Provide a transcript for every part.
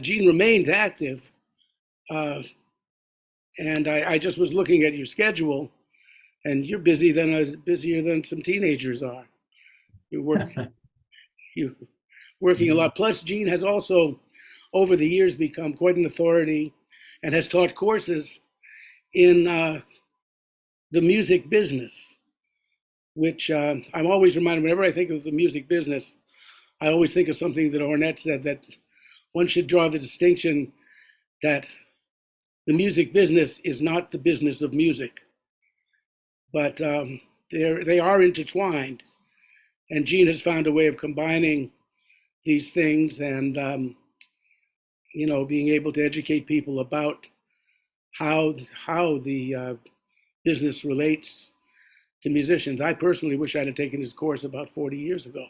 Gene remains active, uh, and I just was looking at your schedule, and you're busier than some teenagers are. You work you working a lot. Plus, Gene has also, over the years, become quite an authority, and has taught courses in the music business, which I'm always reminded whenever I think of the music business. I always think of something that Ornette said, that one should draw the distinction that the music business is not the business of music, but they are intertwined. And Gene has found a way of combining these things, and being able to educate people about how the business relates to musicians. I personally wish I'd have taken his course about 40 years ago,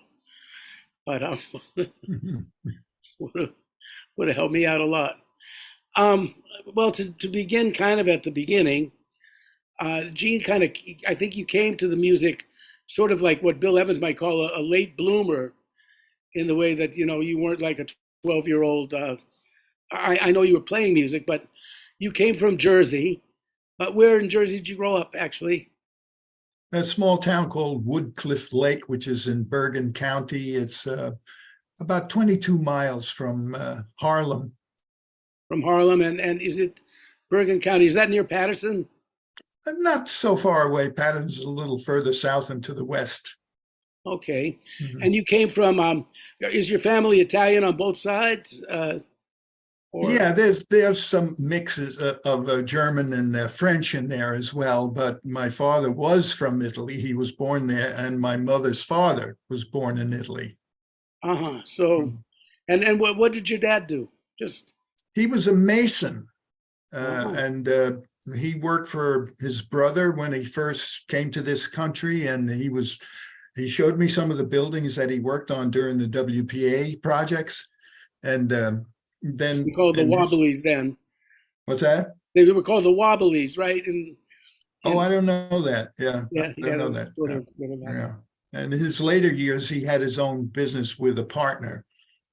but would have helped me out a lot. Well, to begin kind of at the beginning, Gene kind of, I think you came to the music sort of like what Bill Evans might call a late bloomer, in the way that, you weren't like a 12-year-old. I know you were playing music, but you came from Jersey. But where in Jersey did you grow up, actually? A small town called Woodcliff Lake, which is in Bergen County. It's about 22 miles from Harlem. From Harlem, and is it Bergen County? Is that near Patterson? Not so far away. Patterson's a little further south and to the west. Okay. And you came from, is your family Italian on both sides? Yeah, there's some mixes of German and French in there as well. But my father was from Italy. He was born there, and my mother's father was born in Italy. So, and what did your dad do? He was a mason, and he worked for his brother when he first came to this country, and he showed me some of the buildings that he worked on during the WPA projects, and then we called the Wobblies then. What's that? They were called the Wobblies, right? I don't know that. Yeah, I don't know that. Yeah. And in his later years, he had his own business with a partner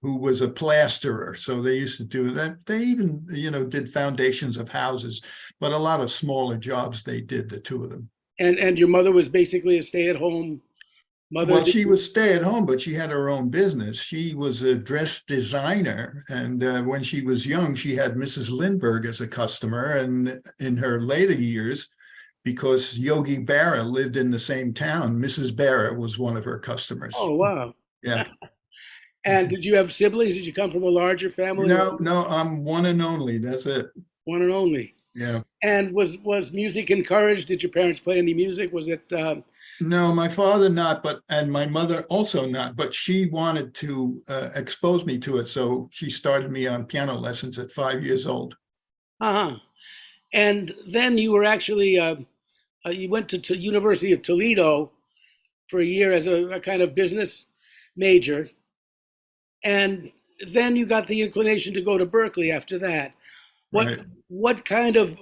who was a plasterer. So they used to do that. They even, did foundations of houses, but a lot of smaller jobs they did, the two of them. And your mother was basically a stay-at-home mother? Well, she was stay-at-home, but she had her own business. She was a dress designer. And when she was young, she had Mrs. Lindbergh as a customer. And in her later years, because Yogi Berra lived in the same town, Mrs. Berra was one of her customers. Oh, wow. Yeah. And did you have siblings? Did you come from a larger family? No, I'm one and only. That's it. One and only. Yeah. And was music encouraged? Did your parents play any music? Was it? No, my father not, and my mother also not. But she wanted to expose me to it, so she started me on piano lessons at 5 years old. And then you were actually you went to University of Toledo for a year as a kind of business major. And then you got the inclination to go to Berkeley after that. What kind of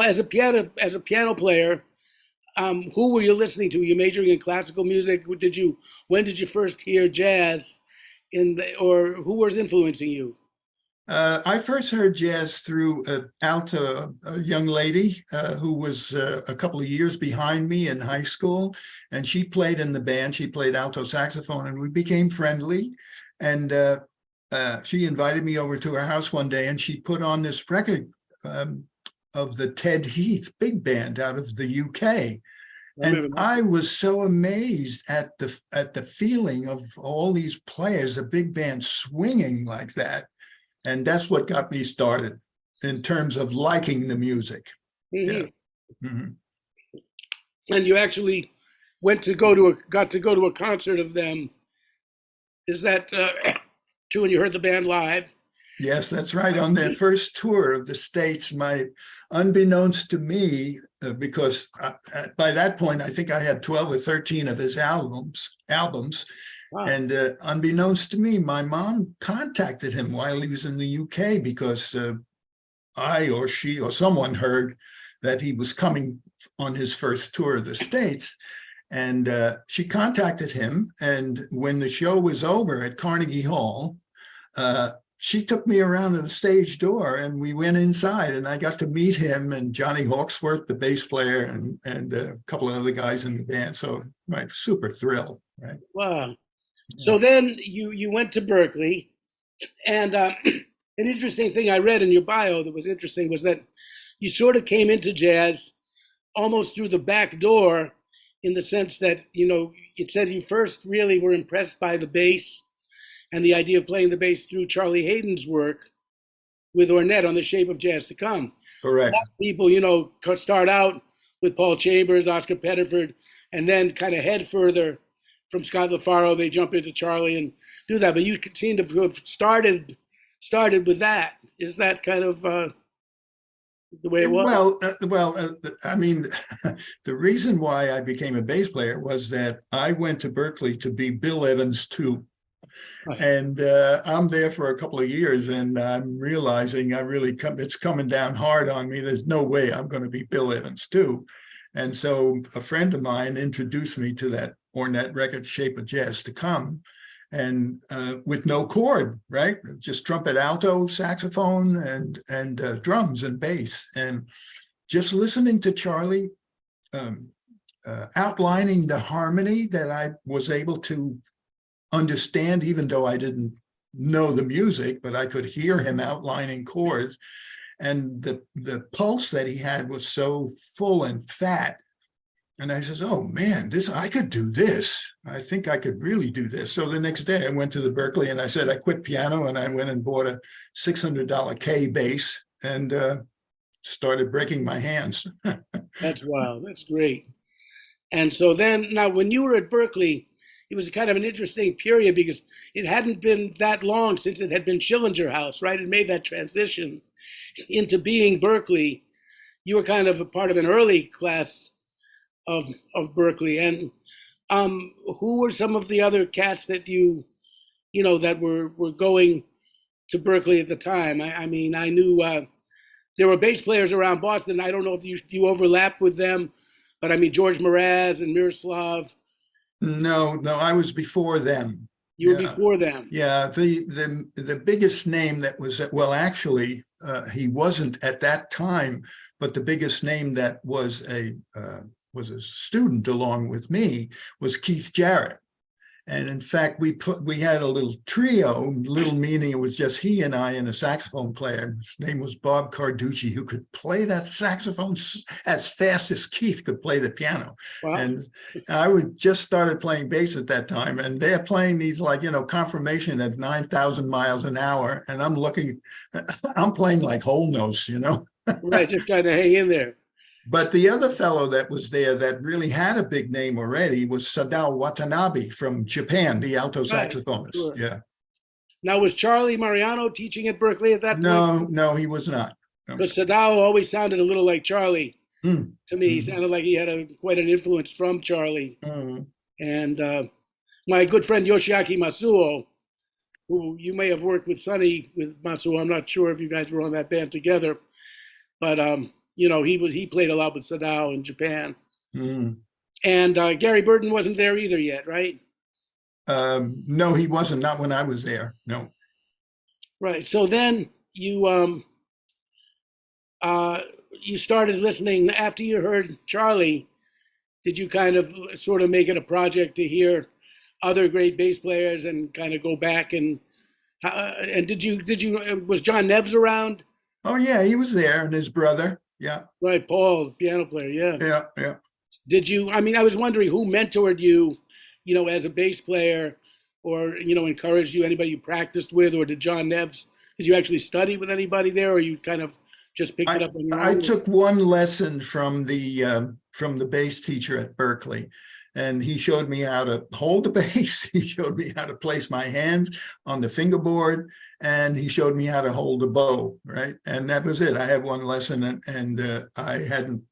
as a piano player, who were you listening to? Were you majoring in classical music? When did you first hear jazz or who was influencing you? I first heard jazz through a young lady who was a couple of years behind me in high school, and she played in the band. She played alto saxophone, and we became friendly. And she invited me over to her house one day, and she put on this record of the Ted Heath big band out of the UK. And I was so amazed at the feeling of all these players, a big band swinging like that. And that's what got me started in terms of liking the music. Yeah. And you actually got to go to a concert of them. Is that true? And you heard the band live? Yes, that's right. On their first tour of the States, unbeknownst to me, because by that point, I think I had 12 or 13 of his albums. Wow. And unbeknownst to me, my mom contacted him while he was in the UK because I or she or someone heard that he was coming on his first tour of the States. And she contacted him. And when the show was over at Carnegie Hall, she took me around to the stage door, and we went inside, and I got to meet him and Johnny Hawksworth, the bass player, and a couple of other guys in the band. So, right, super thrilled, right? Wow. Yeah. So then you went to Berkeley, and an interesting thing I read in your bio that was interesting was that you sort of came into jazz almost through the back door, in the sense that it said you first really were impressed by the bass and the idea of playing the bass through Charlie Hayden's work with Ornette on The Shape of Jazz to Come. Correct. People, start out with Paul Chambers, Oscar Pettiford, and then kind of head further from Scott LaFaro. They jump into Charlie and do that. But you seem to have started with that. Is that kind of the way it was? I mean, the reason why I became a bass player was that I went to Berkeley to be Bill Evans too. Right. And I'm there for a couple of years, and I'm realizing it's coming down hard on me. There's no way I'm going to be Bill Evans too. And so a friend of mine introduced me to that Ornette record, Shape of Jazz to Come, and with no chord, right? Just trumpet, alto, saxophone, and drums and bass. And just listening to Charlie outlining the harmony that I was able to understand, even though I didn't know the music, but I could hear him outlining chords. And the pulse that he had was so full and fat. And I says, oh man, I could do this. I think I could really do this. So the next day I went to the Berkeley and I said, I quit piano, and I went and bought a $600 K bass and started breaking my hands. That's wild. That's great. And so then, now when you were at Berkeley, it was kind of an interesting period because it hadn't been that long since it had been Schillinger House, right? It made that transition into being Berkeley. You were kind of a part of an early class of Berkeley. And who were some of the other cats that that were going to Berkeley at the time? I mean, I knew there were bass players around Boston. I don't know if you overlapped with them, but I mean, George Mraz and Miroslav. No, I was before them. You were before them. Yeah, the biggest name that was, well, actually, he wasn't at that time, but the biggest name that was a student along with me was Keith Jarrett. And in fact, we had a little trio, little meaning it was just he and I and a saxophone player. His name was Bob Carducci, who could play that saxophone as fast as Keith could play the piano. Wow. And I would just started playing bass at that time, and they're playing these confirmation at 9,000 miles an hour. And I'm playing like whole notes, Right, just trying to hang in there. But the other fellow that was there that really had a big name already was Sadao Watanabe from Japan, the alto saxophonist. Sure. Yeah. Now, was Charlie Mariano teaching at Berkeley at that point? No, he was not. Because Sadao always sounded a little like Charlie to me. He sounded like he had quite an influence from Charlie. And my good friend Yoshiaki Masuo, who you may have worked with with Masuo. I'm not sure if you guys were on that band together, but he played a lot with Sadao in Japan. And Gary Burton wasn't there either yet, right? No, he wasn't. Not when I was there. No. Right. So then you started listening after you heard Charlie. Did you kind of sort of make it a project to hear other great bass players and kind of go back and was John Neves around? Oh yeah, he was there, and his brother. Yeah. Right, Paul, piano player. Yeah. Yeah. Did you? I mean, I was wondering who mentored you, as a bass player, or encouraged you. Anybody you practiced with, or did John Neves? Did you actually study with anybody there, or you kind of just picked it up on your own? I took one lesson from the bass teacher at Berkeley, and he showed me how to hold the bass. He showed me how to place my hands on the fingerboard, and he showed me how to hold a bow, right? And that was it. I had one lesson, and I hadn't,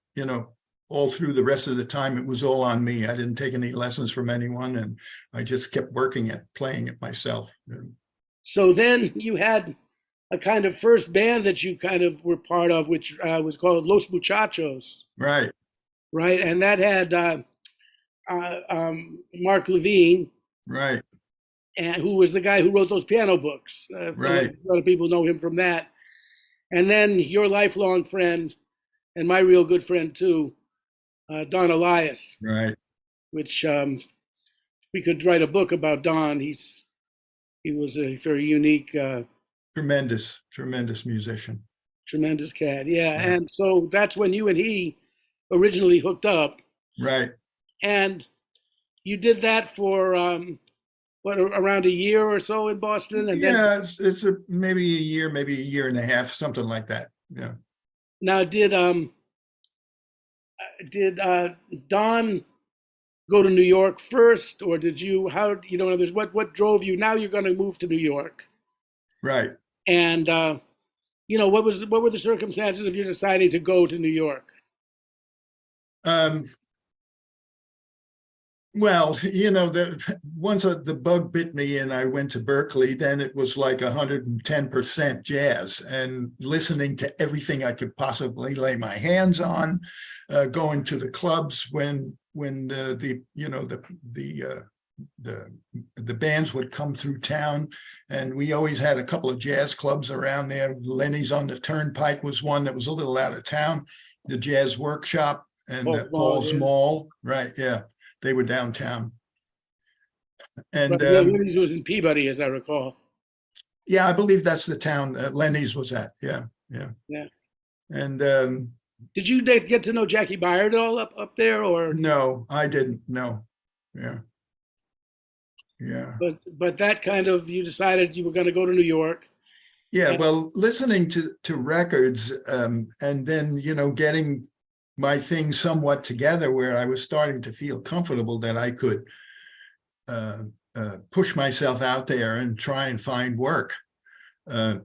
all through the rest of the time, it was all on me. I didn't take any lessons from anyone, and I just kept working at playing it myself. So then you had a kind of first band that you kind of were part of, which was called Los Muchachos. Right. Right, and that had Mark Levine. Right. and who was the guy who wrote those piano books. Right, A lot of people know him from that. And then your lifelong friend, and my real good friend too, Don Elias, right. which we could write a book about Don. He was a very unique, Tremendous, tremendous musician. tremendous cat. Yeah, Yeah, and so that's when you and he originally hooked up, right. and you did that for what, around a year or so in Boston, and then Yeah, it's maybe a year, maybe a year and a half, something like that. Yeah. now did Don go to New York first, or did you? How you know? There's what drove you? Now you're going to move to New York, Right. and what were the circumstances of you deciding to go to New York? Um, well, once the bug bit me and I went to Berkeley, then it was like 110% jazz and listening to everything I could possibly lay my hands on, going to the clubs when the bands would come through town, and we always had a couple of jazz clubs around there. Lenny's on the Turnpike was one that was a little out of town. The Jazz Workshop and Paul's Yeah. Mall, right? Yeah, they were downtown. Right, And yeah, Willie's was in Peabody, as I recall. yeah, I believe that's the town Lenny's was at. Yeah, yeah. Yeah. And Did you get to know Jackie Byard at all up there, or? no, I didn't. No. Yeah, yeah. But that kind of, you decided you were going to go to New York. Yeah, And, well, listening to records, and then getting my thing somewhat together, where I was starting to feel comfortable that I could push myself out there and try and find work,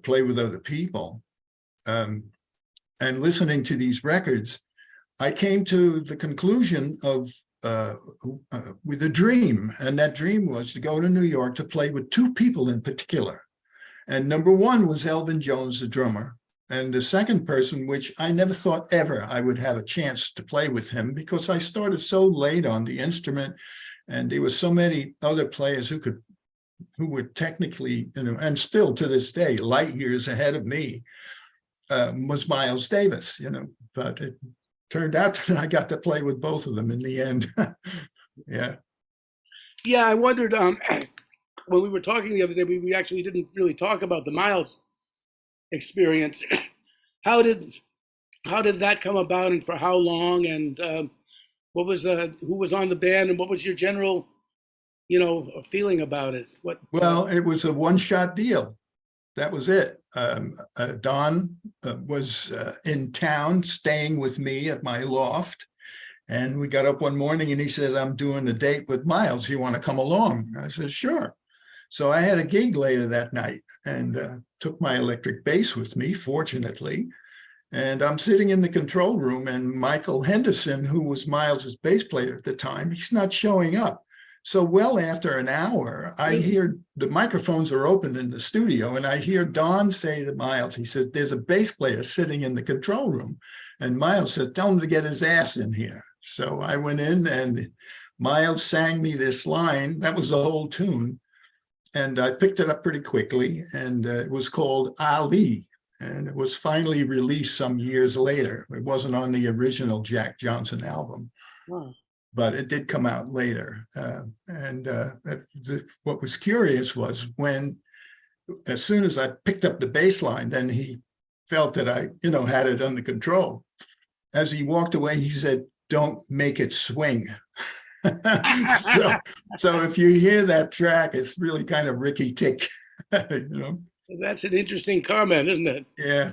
play with other people, and listening to these records, I came to the conclusion of with a dream, and that dream was to go to New York to play with two people in particular. And number one was Elvin Jones, the drummer. And the second person, which I never thought ever I would have a chance to play with him, because I started so late on the instrument, and there were so many other players who were technically, and still to this day, light years ahead of me, was Miles Davis, but it turned out that I got to play with both of them in the end. Yeah. yeah, I wondered, when we were talking the other day, we actually didn't really talk about the Miles experience. How did that come about, and for how long, and what was who was on the band, and what was your general feeling about it? Well, it was a one-shot deal. That was it. Don was in town staying with me at my loft, and we got up one morning and he said, "I'm doing a date with Miles. You want to come along?" I said, "Sure." So I had a gig later that night, and took my electric bass with me, fortunately. And I'm sitting in the control room, and Michael Henderson, who was Miles's bass player at the time, he's not showing up. So well after an hour, I hear the microphones are open in the studio, and I hear Don say to Miles, he says, "There's a bass player sitting in the control room." And Miles said, "Tell him to get his ass in here." So I went in, and Miles sang me this line. That was the whole tune. And I picked it up pretty quickly, and it was called Ali. And it was finally released some years later. It wasn't on the original Jack Johnson album. Wow. But it did come out later. What was curious was as soon as I picked up the bass line, then he felt that I, had it under control. As he walked away, he said, "Don't make it swing." so if you hear that track, it's really kind of Ricky Tick, That's an interesting comment, isn't it? Yeah.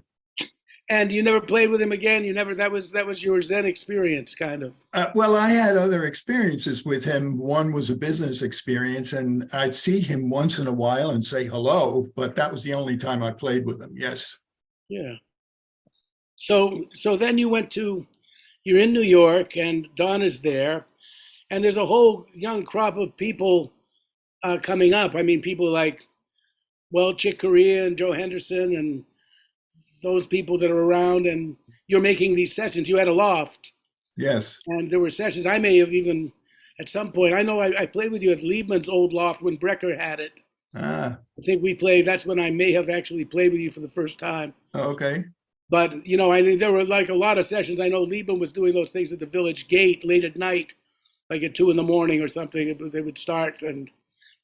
And you never played with him again. You never. That was your Zen experience, kind of. Well, I had other experiences with him. One was a business experience, and I'd see him once in a while and say hello, but that was the only time I played with him. Yes. Yeah. So then you're in New York, and Don is there, and there's a whole young crop of people coming up. I mean, people like, well, Chick Corea and Joe Henderson and those people that are around, and you're making these sessions. You had a loft, Yes. and there were sessions. I may have even, at some point, I know I played with you at Liebman's old loft when Brecker had it. Ah, I think we played. That's when I may have actually played with you for the first time. okay. But I think there were like a lot of sessions. I know Liebman was doing those things at the Village Gate late at night, like at 2 in the morning or something. They would start and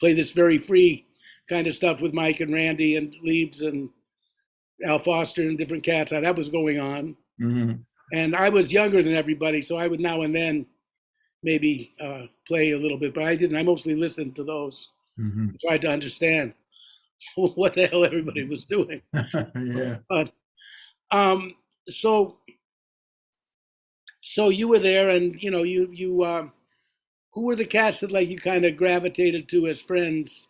play this very free kind of stuff with Mike and Randy and Liebs and Al Foster and different cats. That was going on. Hmm. And I was younger than everybody, so I would now and then maybe play a little bit, but I didn't. I mostly listened to those, Hmm. tried to understand what the hell everybody was doing. Yeah. But um, so so you were there, and who were the cast that like you kind of gravitated to as friends?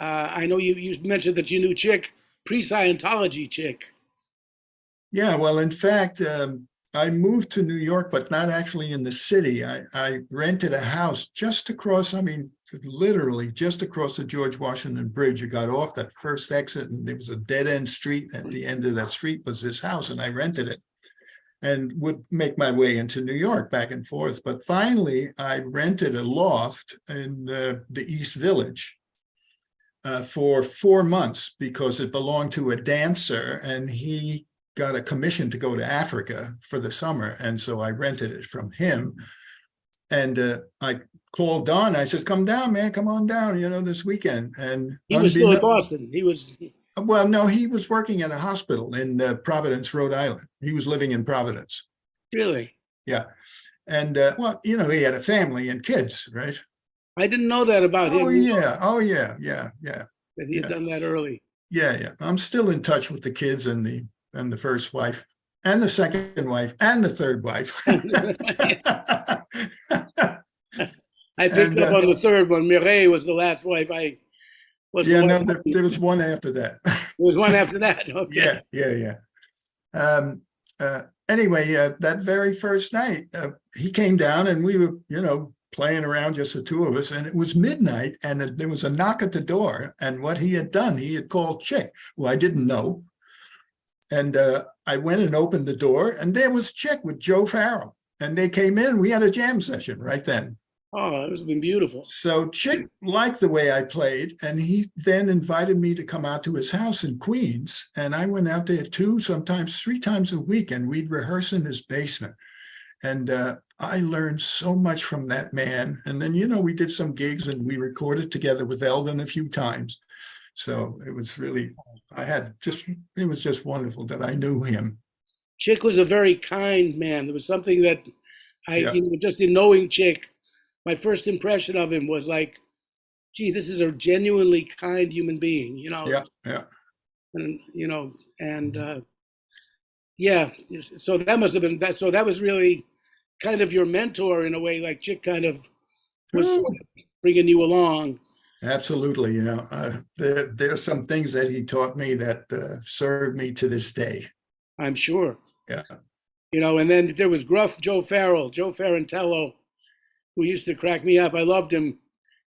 I know you mentioned that you knew Chick, pre-Scientology Chick. Yeah, well, in fact, I moved to New York, but not actually in the city. I rented a house just across, I mean, literally just across the George Washington Bridge. You got off that first exit, and there was a dead end street. At the end of that street was this house, and I rented it and would make my way into New York back and forth. But finally, I rented a loft in the East Village for 4 months because it belonged to a dancer, and he got a commission to go to Africa for the summer. And so I rented it from him. And I called Don. I said, come down, man, come on down, this weekend. And He was still in Boston. He was well, no, he was working at a hospital in Providence, Rhode Island. He was living in Providence. really. Yeah. And well, he had a family and kids, right? I didn't know that about Oh, him. yeah. Oh, yeah. Yeah. Yeah. That he had Yeah. done that early. Yeah. Yeah. I'm still in touch with the kids and the first wife and the second wife and the third wife. I picked And up on the third one. Mireille was the last wife. I was yeah, the no, wife. there was one after that. There was one after that. Yeah, Okay. yeah, yeah. Anyway, that very first night, he came down and we were, playing around, just the two of us. And it was midnight, and there was a knock at the door. And what he had done, he had called Chick, who I didn't know. And I went and opened the door, and there was Chick with Joe Farrell. And they came in. We had a jam session right then. Oh, it was been beautiful. So Chick liked the way I played, and he then invited me to come out to his house in Queens. And I went out there 2, sometimes 3 times a week, and we'd rehearse in his basement. And I learned so much from that man. And then, we did some gigs, and we recorded together with Eldon a few times. So it was really, it was just wonderful that I knew him. Chick was a very kind man. There was something that Yeah, just in knowing Chick, my first impression of him was like, gee, this is a genuinely kind human being, yeah, yeah. and yeah. So that must have been that. So that was really kind of your mentor in a way, like Chick kind of was sort of bringing you along. Absolutely. There's some things that he taught me that serve me to this day. I'm sure. Yeah. And then there was gruff Joe Farrell, Joe Ferrantello, who used to crack me up. I loved him.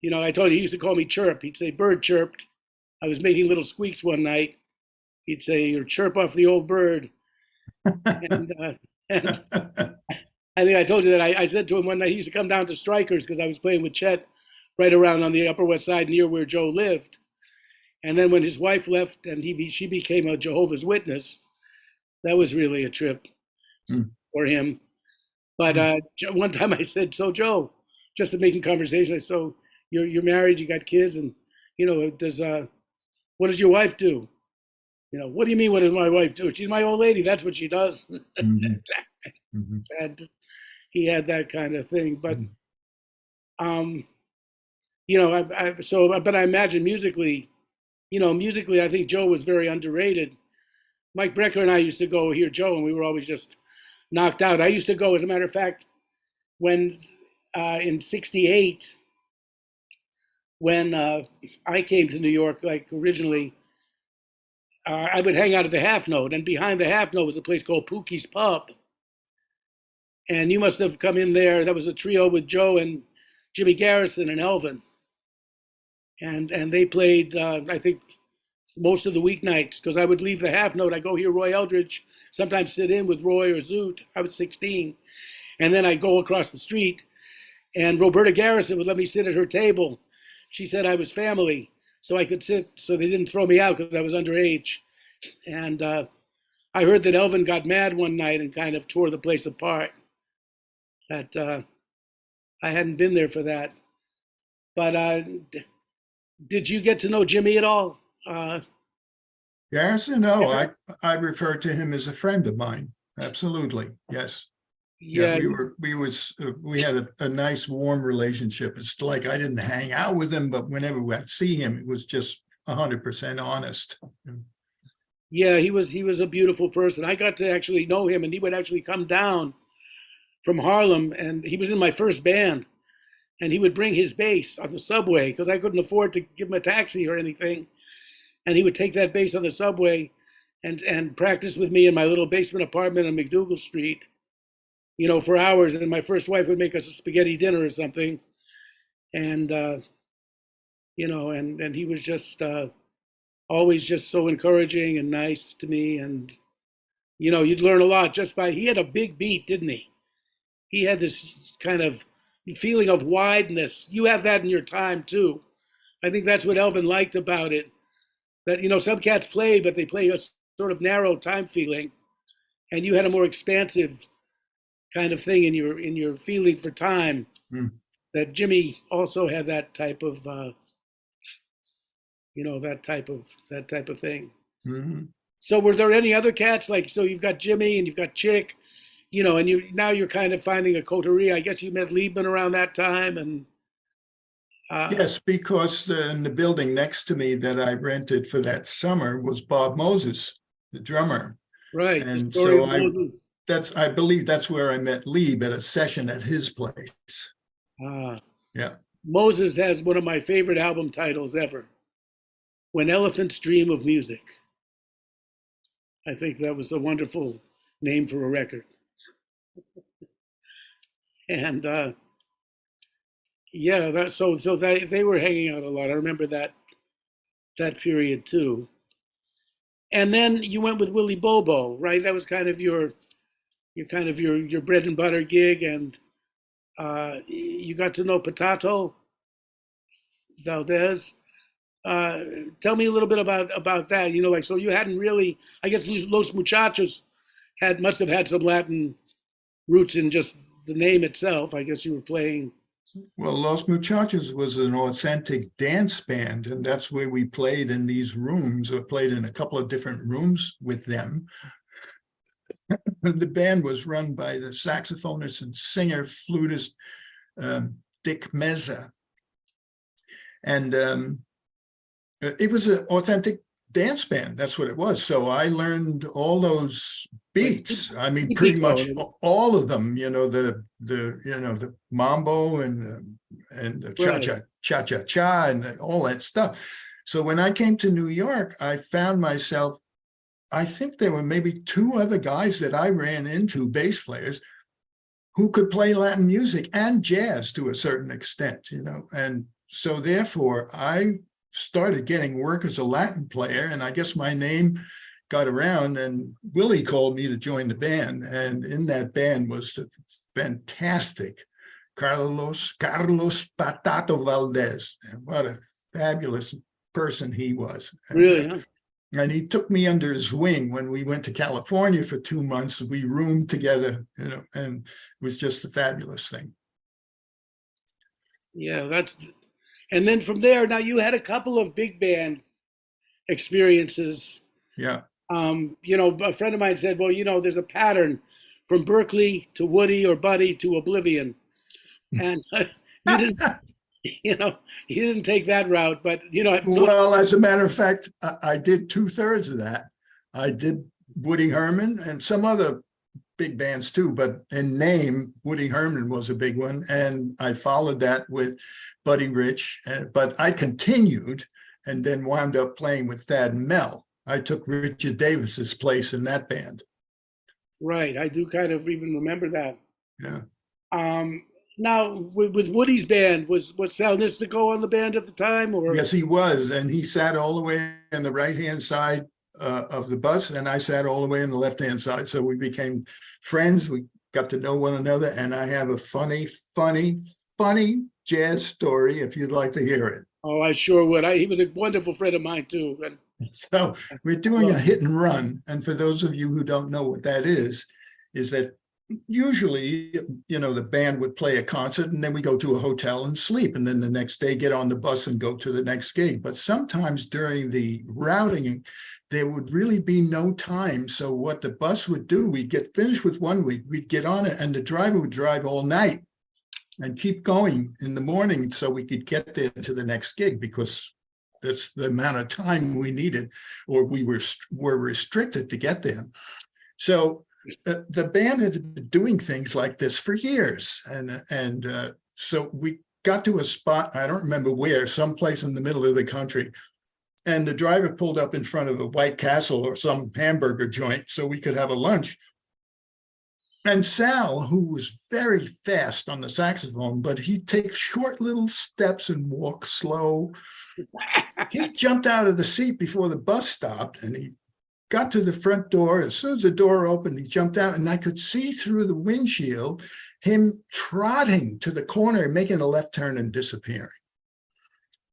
I told you, he used to call me Chirp. He'd say, bird chirped. I was making little squeaks one night. He'd say, you're chirp off the old bird. And I think I told you that I said to him one night, he used to come down to Strikers because I was playing with Chet right around on the Upper West Side near where Joe lived. And then when his wife left and she became a Jehovah's Witness, that was really a trip for him. But one time I said, so Joe, just to making conversation, I said, so you're married, you got kids, and what does your wife do? What do you mean, what does my wife do? She's my old lady, that's what she does. Mm-hmm. Mm-hmm. And he had that kind of thing. But but I imagine musically, I think Joe was very underrated. Mike Brecker and I used to go hear Joe, and we were always just knocked out. I used to go, as a matter of fact, when in '68, when I came to New York, like originally, I would hang out at the Half Note, and behind the Half Note was a place called Pookie's Pub. And you must have come in there. That was a trio with Joe and Jimmy Garrison and Elvin. And they played, I think, most of the weeknights, because I would leave the Half Note. I go hear Roy Eldridge, sometimes sit in with Roy or Zoot. I was 16. And then I'd go across the street, and Roberta Garrison would let me sit at her table. She said I was family. so I could sit, so they didn't throw me out because I was underage. And I heard that Elvin got mad one night and kind of tore the place apart. That I hadn't been there for that. But did you get to know Jimmy at all? Garrison, no, I refer to him as a friend of mine. Absolutely, yes. Yeah, Yeah, we had a nice warm relationship. It's like I didn't hang out with him, but whenever I'd see him, it was just 100% honest. yeah, he was a beautiful person. I got to actually know him, and he would actually come down from Harlem, and he was in my first band, and he would bring his bass on the subway because I couldn't afford to give him a taxi or anything, and he would take that bass on the subway and practice with me in my little basement apartment on McDougal Street, for hours. And my first wife would make us a spaghetti dinner or something, and and he was just always just so encouraging and nice to me, and you'd learn a lot just by. He had a big beat, didn't he? He had this kind of feeling of wideness. You have that in your time too. I think that's what Elvin liked about it. That some cats play, but they play a sort of narrow time feeling, and you had a more expansive kind of thing in your feeling for time. Mm. That Jimmy also had that type of that type of thing. Mm-hmm. So were there any other cats like, so you've got Jimmy and you've got Chick, and you're kind of finding a coterie. I guess you met Liebman around that time, and Yes, because in the building next to me that I rented for that summer was Bob Moses, the drummer. right, And the story so of Moses. I believe that's where I met Lieb at a session at his place. Yeah. Moses has one of my favorite album titles ever, When Elephants Dream of Music. I think that was a wonderful name for a record. And yeah, so they were hanging out a lot. I remember that period too. And then you went with Willie Bobo, right? That was kind of your bread and butter gig, and you got to know Potato Valdez. Tell me a little bit about that. So you hadn't really. I guess Los Muchachos must have had some Latin roots in just the name itself. I guess you were playing. Well, Los Muchachos was an authentic dance band, and that's where we played in these rooms, or played in a couple of different rooms with them. The band was run by the saxophonist and singer, flutist, Dick Meza. And it was an authentic dance band. That's what it was. So I learned all those beats. I mean, pretty much all of them. The mambo and the cha-cha-cha and all that stuff. So when I came to New York, I found myself. I think there were maybe two other guys that I ran into, bass players, who could play Latin music and jazz to a certain extent. And so therefore I started getting work as a Latin player, and I guess my name got around, and Willie called me to join the band. And in that band was the fantastic Carlos Patato Valdez. And what a fabulous person he was. Really, huh? And he took me under his wing when we went to California for 2 months. We roomed together, and it was just a fabulous thing. Yeah, and then from there, now you had a couple of big band experiences. Yeah. A friend of mine said, well, there's a pattern from Berkeley to Woody or Buddy to Oblivion. And you didn't, you didn't take that route, but, Well, as a matter of fact, I did 2/3 of that. I did Woody Herman and some other big bands too, but in name, Woody Herman was a big one. And I followed that with Buddy Rich, but I continued and then wound up playing with Thad and Mel. I took Richard Davis's place in that band. Right, I do kind of even remember that. Yeah. Now, with Woody's band, was Sal Nistico on the band at the time? Or Yes, he was. And he sat all the way on the right-hand side of the bus, and I sat all the way on the left-hand side. So we became friends. We got to know one another. And I have a funny jazz story if you'd like to hear it. Oh, I sure would. He was a wonderful friend of mine too. And So we're doing a hit and run. And for those of you who don't know what that is that usually, the band would play a concert and then we go to a hotel and sleep. And then the next day get on the bus and go to the next gig. But sometimes during the routing, there would really be no time. So what the bus would do, we'd get finished with one week, we'd get on it, and the driver would drive all night and keep going in the morning so we could get there to the next gig, because that's the amount of time we needed, or we were restricted to get there. So the band had been doing things like this for years. And so we got to a spot, I don't remember where, someplace in the middle of the country. And the driver pulled up in front of a White Castle or some hamburger joint so we could have a lunch. And Sal, who was very fast on the saxophone, but he'd take short little steps and walk slow. He jumped out of the seat before the bus stopped, and he got to the front door. As soon as the door opened, he jumped out, and I could see through the windshield him trotting to the corner, making a left turn and disappearing.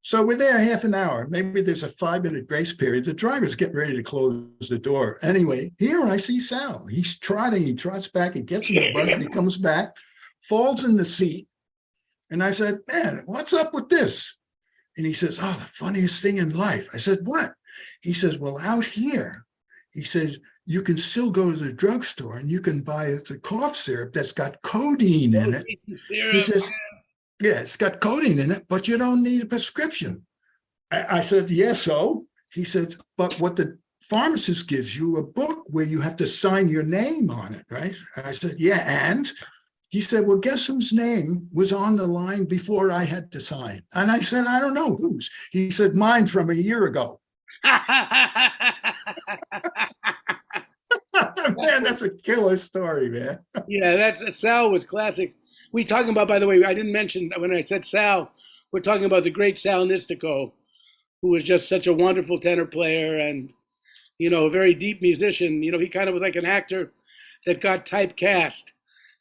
So we're there half an hour. Maybe there's a 5-minute grace period. The driver's getting ready to close the door. Anyway, here I see Sal. He's trotting. He trots back. He gets in the bus. And he comes back, falls in the seat. And I said, man, what's up with this? And he says, oh, the funniest thing in life. I said, what? He says, well, out here, he says, you can still go to the drugstore and you can buy the cough syrup that's got codeine in it. He says, yeah, it's got codeine in it, but you don't need a prescription. I said, yes, so? He said, but what the pharmacist gives you a book where you have to sign your name on it, right? I said, yeah, and? He said, well, guess whose name was on the line before I had to sign? And I said, I don't know whose. He said, mine from a year ago. Man, that's a killer story, man. Yeah, Sal was classic. We talking about, by the way, I didn't mention when I said Sal, we're talking about the great Sal Nistico, who was just such a wonderful tenor player and, a very deep musician. He kind of was like an actor that got typecast.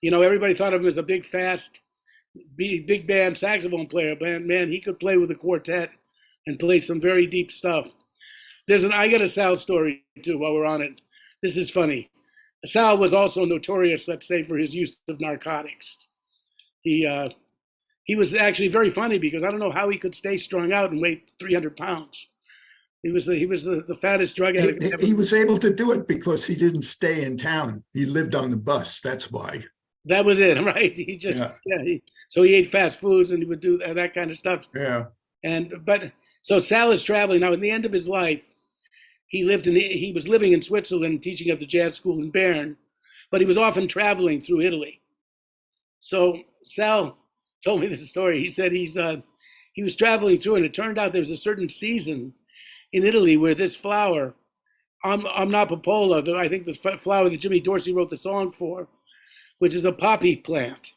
Everybody thought of him as a big, fast, big band saxophone player, but man, he could play with a quartet and play some very deep stuff. I got a Sal story too while we're on it. This is funny. Sal was also notorious, let's say, for his use of narcotics. He was actually very funny because I don't know how he could stay strung out and weigh 300 pounds. He was the fattest drug addict ever. He was able to do it because he didn't stay in town. He lived on the bus. That's why. That was it, right? He just so he ate fast foods and he would do that kind of stuff. Yeah. So Sal is traveling now. In the end of his life, he was living in Switzerland, teaching at the jazz school in Bern, but he was often traveling through Italy. So Sal told me this story. He said he was traveling through, and it turned out there was a certain season in Italy where this flower, Omnipopola, I think the flower that Jimmy Dorsey wrote the song for, which is a poppy plant,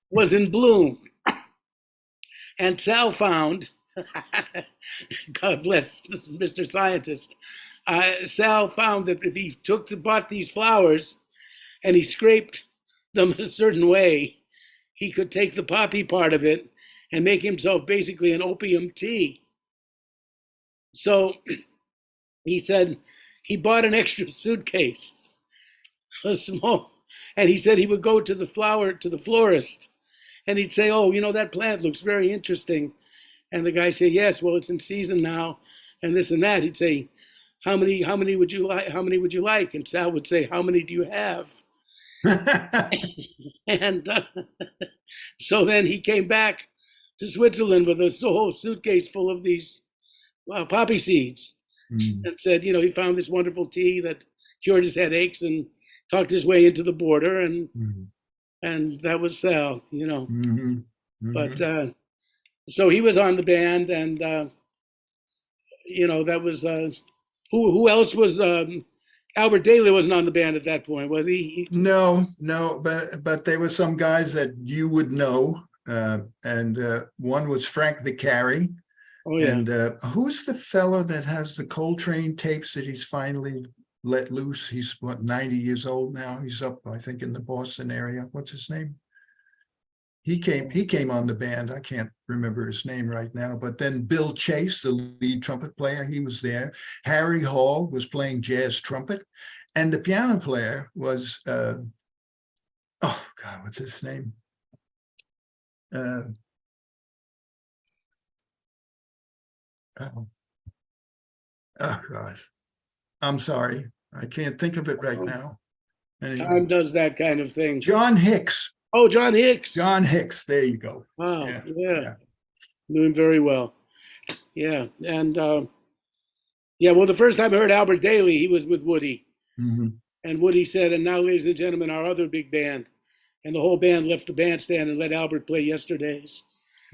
was in bloom. And Sal found, God bless Mr. Scientist, Sal found that if he bought these flowers and he scraped them a certain way, he could take the poppy part of it and make himself basically an opium tea. So he said he bought an extra suitcase, a small, and he said he would go to the florist, and he'd say, oh, that plant looks very interesting. And the guy said, yes, well, it's in season now, and this and that. He'd say, how many would you like? How many would you like? And Sal would say, how many do you have? And so then he came back to Switzerland with a whole suitcase full of these poppy seeds, and said, he found this wonderful tea that cured his headaches, and talked his way into the border, and that was Sal, But so he was on the band, and that was who else was. Albert Daly wasn't on the band at that point, was he? No, but there were some guys that you would know, and one was Frank Vicari. Oh yeah. And who's the fellow that has the Coltrane tapes that he's finally let loose? He's 90 years old now. He's up, I think, in the Boston area. What's his name? he came on the band. I can't remember his name right now, but then Bill Chase, the lead trumpet player, he was there. Harry Hall was playing jazz trumpet, and the piano player was oh God, what's his name? Oh, oh gosh, I'm sorry, I can't think of it right now. Anyway, Time does that kind of thing. John Hicks. Oh, John Hicks. John Hicks. There you go. Wow. Yeah. Yeah. Doing very well. Yeah. And yeah, well, the first time I heard Albert Daly, he was with Woody. Mm-hmm. And Woody said, and now, ladies and gentlemen, our other big band. And the whole band left the bandstand and let Albert play Yesterdays.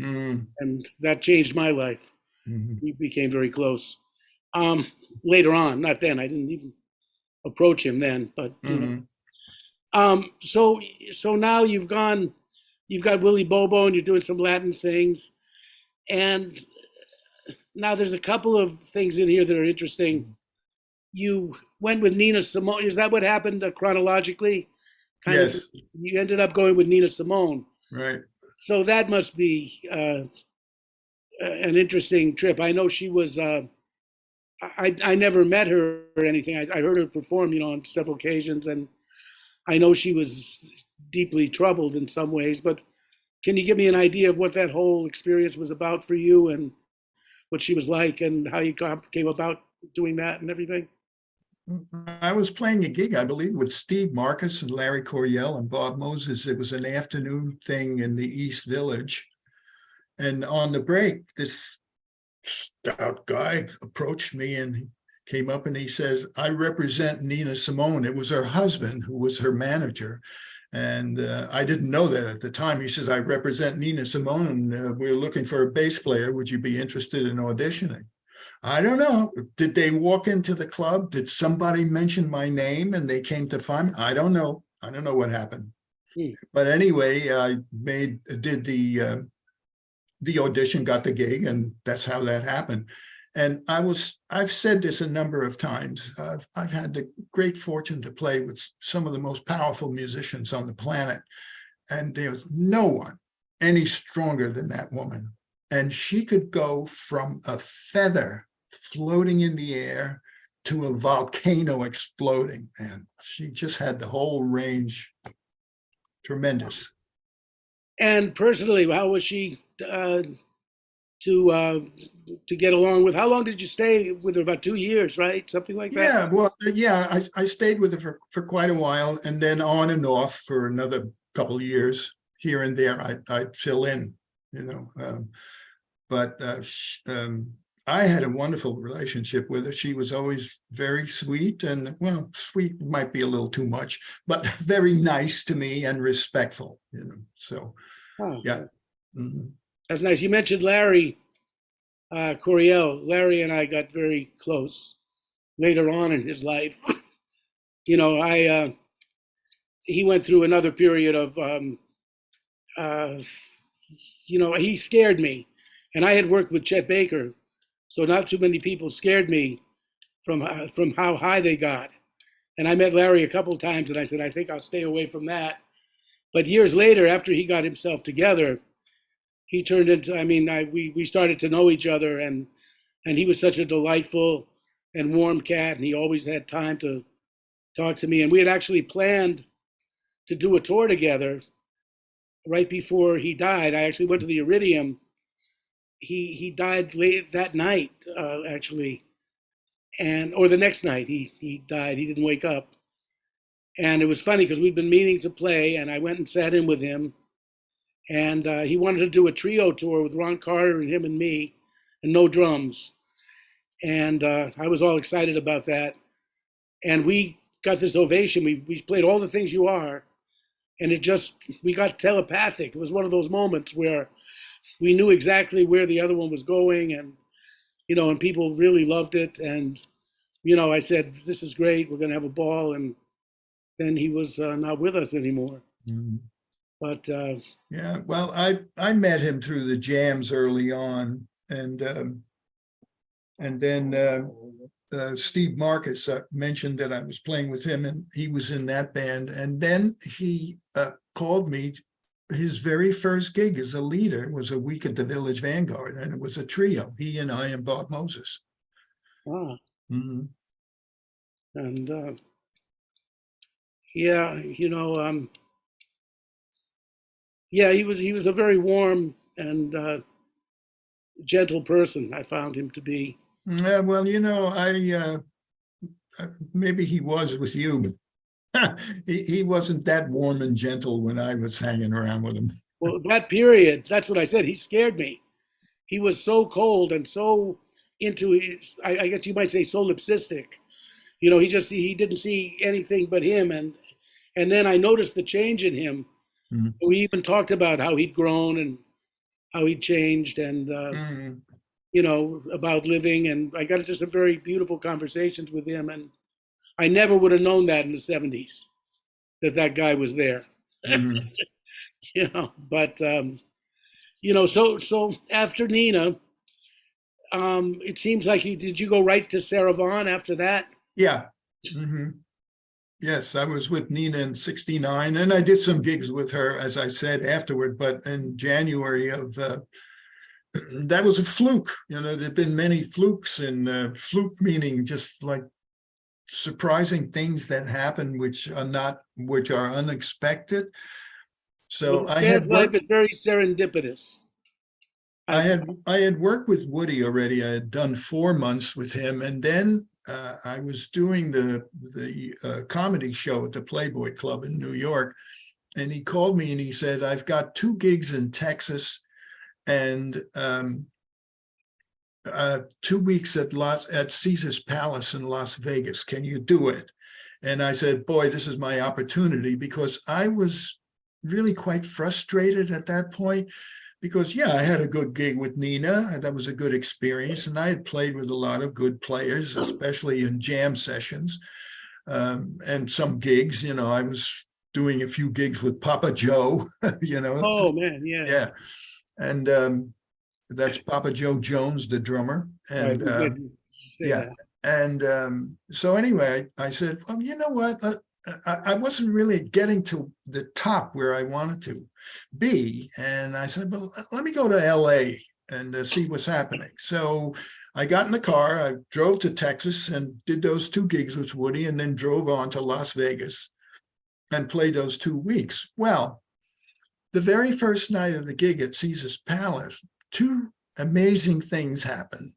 Mm-hmm. And that changed my life. Mm-hmm. We became very close. Later on, not then. I didn't even approach him then, but you know. So now you've got Willie Bobo and you're doing some Latin things. And now there's a couple of things in here that are interesting. You went with Nina Simone. Is that what happened chronologically? Yes. You ended up going with Nina Simone. Right. So that must be an interesting trip. I know she was. I never met her or anything. I heard her perform, on several occasions, and I know she was deeply troubled in some ways. But can you give me an idea of what that whole experience was about for you, and what she was like, and how you came about doing that and everything? I was playing a gig, I believe, with Steve Marcus and Larry Coryell and Bob Moses. It was an afternoon thing in the East Village. And on the break, this stout guy approached me and he came up and he says, I represent Nina Simone. It was her husband who was her manager. And I didn't know that at the time. He says, I represent Nina Simone and we're looking for a bass player. Would you be interested in auditioning? I don't know. Did they walk into the club? Did somebody mention my name and they came to find me? I don't know. I don't know what happened. But anyway, I did the audition, got the gig, and that's how that happened. And I've said this a number of times. I've had the great fortune to play with some of the most powerful musicians on the planet. And there's no one any stronger than that woman. And she could go from a feather floating in the air to a volcano exploding. And she just had the whole range. Tremendous. And personally, how was she to get along with? How long did you stay with her? About 2 years, right? Something like that? Yeah, well, yeah, I stayed with her for quite a while, and then on and off for another couple of years here and there. I'd fill in, but I had a wonderful relationship with her. She was always very sweet, and well, sweet might be a little too much, but very nice to me and respectful, so yeah. Mm-hmm. That's nice. You mentioned Larry Coryell. Larry and I got very close later on in his life. He went through another period of he scared me, and I had worked with Chet Baker, so not too many people scared me from how high they got. And I met Larry a couple times, and I said, I think I'll stay away from that. But years later, after he got himself together, he turned into, we started to know each other, and he was such a delightful and warm cat, and he always had time to talk to me. And we had actually planned to do a tour together right before he died. I actually went to the Iridium. He died late that night, actually, or the next night he died. He didn't wake up. And it was funny because we'd been meaning to play, and I went and sat in with him. And he wanted to do a trio tour with Ron Carter and him and me, and no drums. And I was all excited about that. And we got this ovation. We played All the Things You Are, and we got telepathic. It was one of those moments where we knew exactly where the other one was going, and and people really loved it. And I said, this is great, we're going to have a ball. And then he was not with us anymore. Mm-hmm. But yeah, well, I met him through the jams early on, and then Steve Marcus mentioned that I was playing with him, and he was in that band. And then he called me his very first gig as a leader was a week at the Village Vanguard, and it was a trio, he and I and Bob Moses. Ah, Mhm. and yeah, yeah, he was a very warm and gentle person. I found him to be. Yeah, well, maybe he was with you, but he wasn't that warm and gentle when I was hanging around with him. Well, that period, that's what I said. He scared me. He was so cold and so into his, I guess you might say, solipsistic. He didn't see anything but him, and then I noticed the change in him. Mhm. We even talked about how he'd grown and how he'd changed, and Mhm. about living. And I got into some very beautiful conversations with him, and I never would have known that in the '70s that guy was there. Mhm. But so after Nina, it seems like you go right to Sarah Vaughan after that? Yeah. Mhm. Yes, I was with Nina in '69, and I did some gigs with her, as I said, afterward. But in January of that was a fluke. There've been many flukes, and fluke meaning just like surprising things that happen, which are unexpected. So Well, I jazz had life worked. is very serendipitous. I I've, had I had worked with Woody already. I had done 4 months with him, and then I was doing the comedy show at the Playboy Club in New York, and he called me and he said, "I've got 2 gigs in Texas and 2 weeks at Caesar's Palace in Las Vegas. Can you do it?" And I said, "Boy, this is my opportunity," because I was really quite frustrated at that point. Because, yeah, I had a good gig with Nina, and that was a good experience. And I had played with a lot of good players, especially in jam sessions and some gigs. I was doing a few gigs with Papa Joe, oh man, yeah, yeah. And that's Papa Joe Jones, the drummer. right. And We did say yeah. that. And so anyway, I said, well, you know what? I wasn't really getting to the top where I wanted to be. And I said, well, let me go to LA and see what's happening. So I got in the car, I drove to Texas and did those 2 gigs with Woody, and then drove on to Las Vegas and played those 2 weeks. Well, the very first night of the gig at Caesar's Palace, 2 amazing things happened.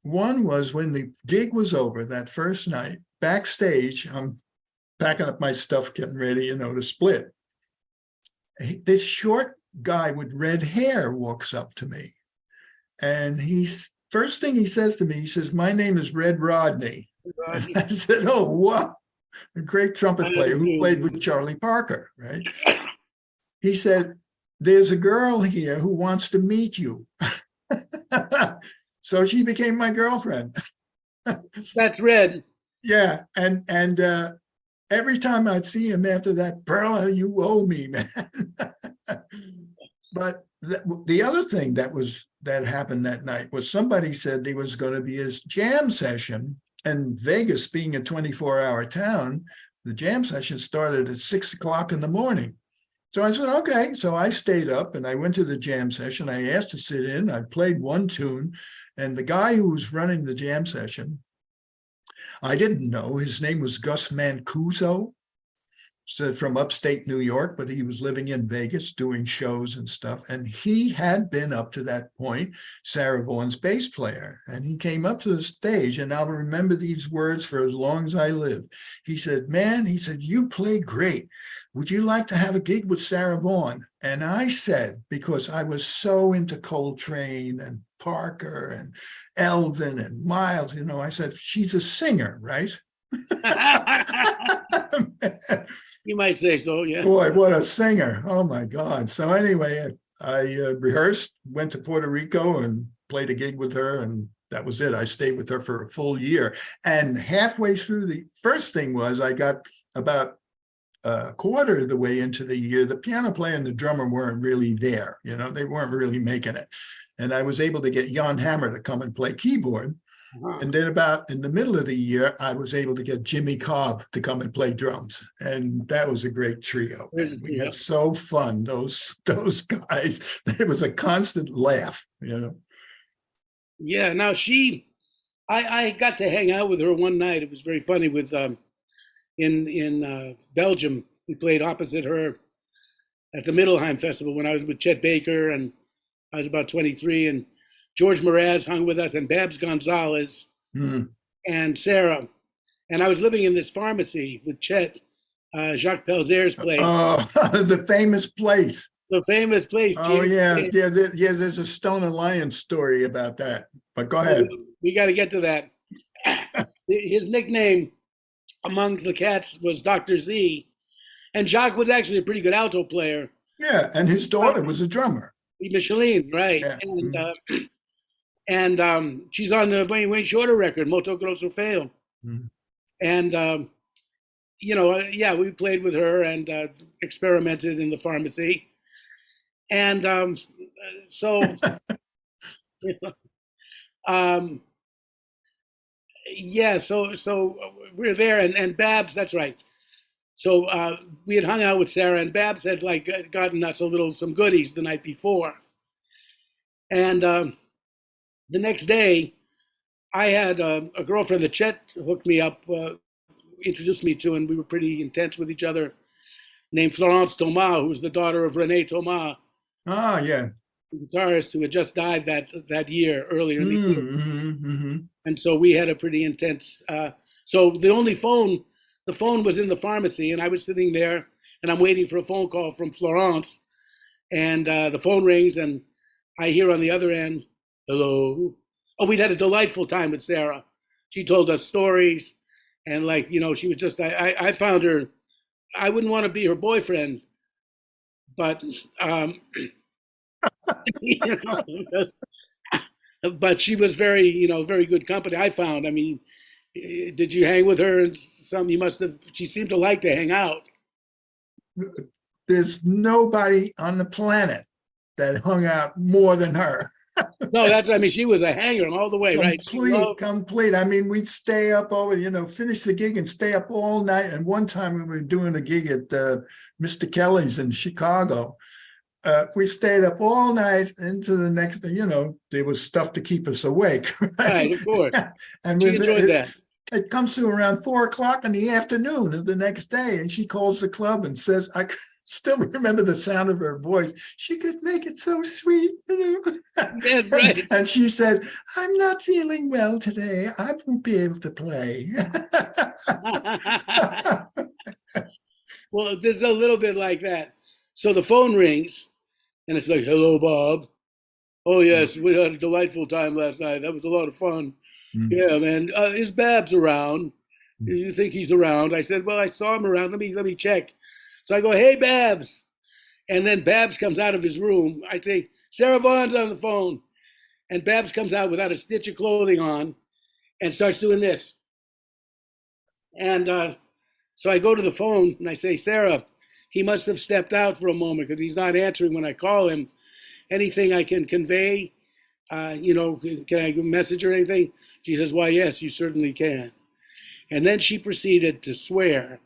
One was when the gig was over that first night, backstage, I'm packing up my stuff, getting ready, to split. This short guy with red hair walks up to me, and first thing he says to me, he says, "My name is Red Rodney." And I said, "Oh, wow, a great trumpet player who played with Charlie Parker, right?" He said, "There's a girl here who wants to meet you." So she became my girlfriend. That's Red. Yeah, and every time I'd see him after that, "Perla, you owe me, man." But the other thing that happened that night was somebody said there was going to be his jam session, and Vegas being a 24-hour town, the jam session started at 6 o'clock in the morning. So I said, okay. So I stayed up and I went to the jam session. I asked to sit in. I played one tune, and the guy who was running the jam session, I didn't know. His name was Gus Mancuso, from upstate New York, but he was living in Vegas doing shows and stuff. And he had been, up to that point, Sarah Vaughan's bass player. And he came up to the stage, and I'll remember these words for as long as I live. He said, "Man," he said, "you play great. Would you like to have a gig with Sarah Vaughan?" And I said, because I was so into Coltrane and Parker and Elvin and Miles, I said, "She's a singer, right?" You might say so, yeah. Boy, what a singer. Oh my God. So anyway, I rehearsed, went to Puerto Rico and played a gig with her, and that was it. I stayed with her for a full year. And halfway through, the first thing was I got about a quarter of the way into the year, the piano player and the drummer weren't really there. They weren't really making it. And I was able to get Jan Hammer to come and play keyboard. Uh-huh. And then about in the middle of the year, I was able to get Jimmy Cobb to come and play drums. And that was a great trio, man. We Yeah. had so fun, those guys. It was a constant laugh, you know. Yeah. Now I got to hang out with her one night. It was very funny. With in Belgium, we played opposite her at the Middelheim Festival when I was with Chet Baker, and I was about 23, and George Mraz hung with us, and Babs Gonzalez Mm. and Sarah. And I was living in this pharmacy with Chet, Jacques Pelzer's place, Oh, the famous place. the famous place. Oh, Gene. yeah. Yeah. Yeah. There's a Stone Alliance story about that. But go So ahead. we got to get to that. His nickname amongst the cats was Dr. Z, and Jacques was actually a pretty good alto player. Yeah. And his daughter was a drummer. Micheline, right? Yeah. And she's on the Wayne Shorter record, Moto Grosso Feo. Mhm. And yeah, we played with her and experimented in the pharmacy. And so, um, yeah, so we're there, and Babs, that's right. So we had hung out with Sarah, and Babs had like gotten us some goodies the night before. And the next day, I had a girlfriend that Chet hooked me up, introduced me to, and we were pretty intense with each other, named Florence Thomas, who was the daughter of René Thomas, Oh, yeah. the guitarist who had just died that year, earlier in the year. Mm-hmm. And so we had a pretty intense. So the phone was in the pharmacy, and I was sitting there, and I'm waiting for a phone call from Florence, and the phone rings, and I hear on the other end, "Hello." Oh, we'd had a delightful time with Sarah. She told us stories, and she was just. I found her. I wouldn't want to be her boyfriend, but you know, but she was very good company. I found. I mean, did you hang with her? And some you must have. She seemed to like to hang out. There's nobody on the planet that hung out more than her. No, I mean, she was a hanger all the way, right? Complete. I mean, we'd stay up finish the gig and stay up all night. And one time we were doing a gig at Mr. Kelly's in Chicago. We stayed up all night into the next day. There was stuff to keep us awake. Right, of course. And she enjoyed that. It comes to around 4:00 in the afternoon of the next day, and she calls the club and says, "I still remember the sound of her voice. She could make it so sweet." That's right. And she said, "I'm not feeling well today. I won't be able to play." Well, this is a little bit like that. So the phone rings, and it's like, "Hello, Bob. Oh, yes, we had a delightful time last night. That was a lot of fun. Mm. Yeah, man. Is Babs around? Do you think he's around?" I said, "Well, I saw him around. Let me check." So I go, "Hey, Babs." And then Babs comes out of his room. I say, "Sarah Vaughan's on the phone." And Babs comes out without a stitch of clothing on and starts doing this. And so I go to the phone and I say, "Sarah, he must have stepped out for a moment because he's not answering when I call him. Anything I can convey? Can I message or anything?" She says, "Why, yes, you certainly can." And then she proceeded to swear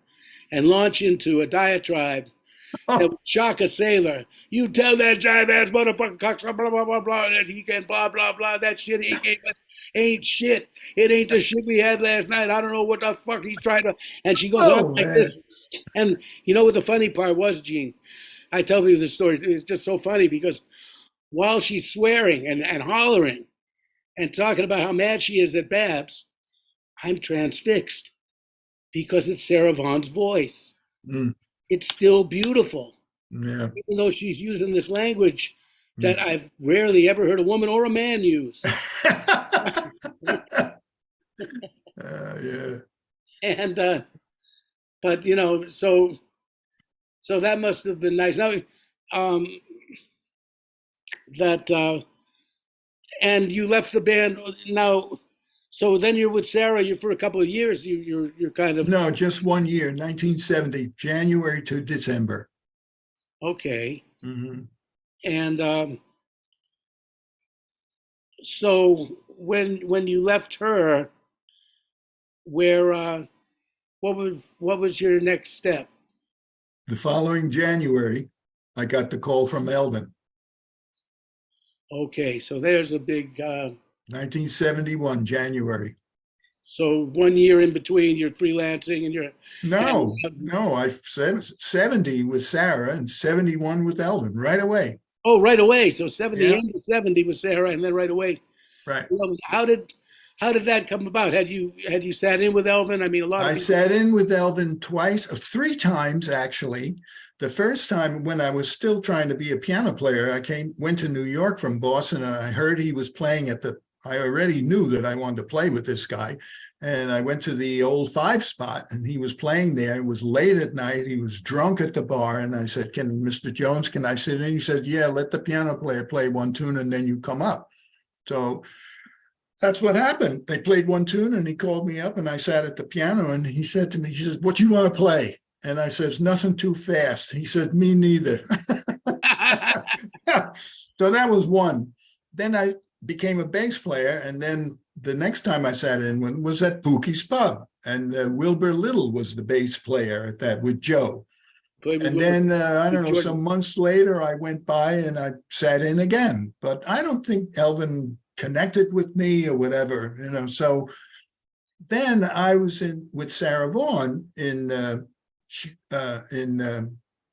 and launch into a diatribe that would shock a sailor. "You tell that jive ass motherfucker cocksucker, blah, blah, blah, blah, that he can blah, blah, blah. That shit he gave us ain't shit. It ain't the shit we had last night. I don't know what the fuck he's trying to." And she goes on like this. And you know what the funny part was, Gene? I tell you this story. It's just so funny because while she's swearing and hollering and talking about how mad she is at Babs, I'm transfixed because it's Sarah Vaughan's voice. Mm. It's still beautiful. Yeah. Even though she's using this language that I've rarely ever heard a woman or a man use. Yeah. And but so that must have been nice. Now that and you left the band now. So then you're with Sarah. You're for a couple of years. You're kind of No, just 1 year, 1970, January to December. okay. Mm-hmm. And so when you left her, where what was your next step? The following January, I got the call from Elvin, Okay, so there's a big 1971, January. so 1 year in between you're freelancing and you're and No, I said 70 with Sarah and 71 with Elvin right away. oh, right away. So 70 Yeah, and 70 with Sarah, and then right away. right. Well, how did that come about? Had you sat in with Elvin? I mean, a lot of I people. sat in with Elvin twice, three times actually. The first time when I was still trying to be a piano player, went to New York from Boston, and I heard he was playing I already knew that I wanted to play with this guy. And I went to the old 5 spot, and he was playing there. It was late at night. He was drunk at the bar. And I said, Mr. Jones, can I sit in? He said, yeah, let the piano player play one tune and then you come up. So that's what happened. They played one tune and he called me up, and I sat at the piano, and he said to me, he says, what you want to play? And I says, nothing too fast. He said, me neither. So that was one. Then I became a bass player. And then the next time I sat in was at Pookie's Pub. And Wilbur Little was the bass player at that with Joe. And then, I don't know, some months later, I went by and I sat in again. But I don't think Elvin connected with me or whatever, So then I was in with Sarah Vaughan in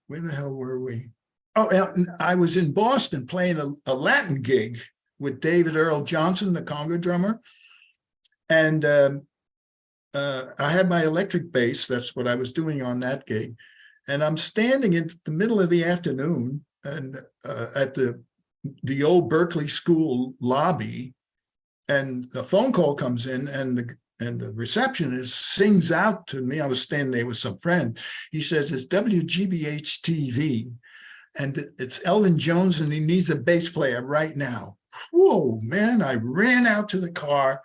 where the hell were we? Oh, I was in Boston playing a Latin gig with David Earl Johnson, the conga drummer. And I had my electric bass. That's what I was doing on that gig. And I'm standing in the middle of the afternoon and at the old Berkeley School lobby, and the phone call comes in, and the receptionist sings out to me. I was standing there with some friend. He says, it's WGBH TV, and it's Elvin Jones, and he needs a bass player right now. Whoa, man, I ran out to the car,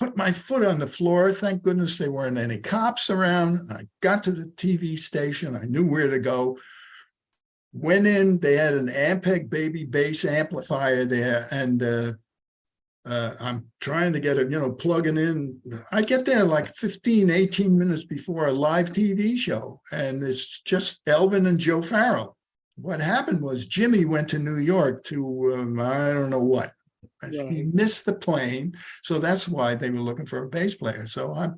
put my foot on the floor. Thank goodness there weren't any cops around. I got to the TV station. I knew where to go. Went in, they had an Ampeg baby bass amplifier there, and I'm trying to get it, plugging in. I get there like 15, 18 minutes before a live TV show, and it's just Elvin and Joe Farrell. What happened was Jimmy went to New York to, I don't know what. He missed the plane, so that's why they were looking for a bass player. So I'm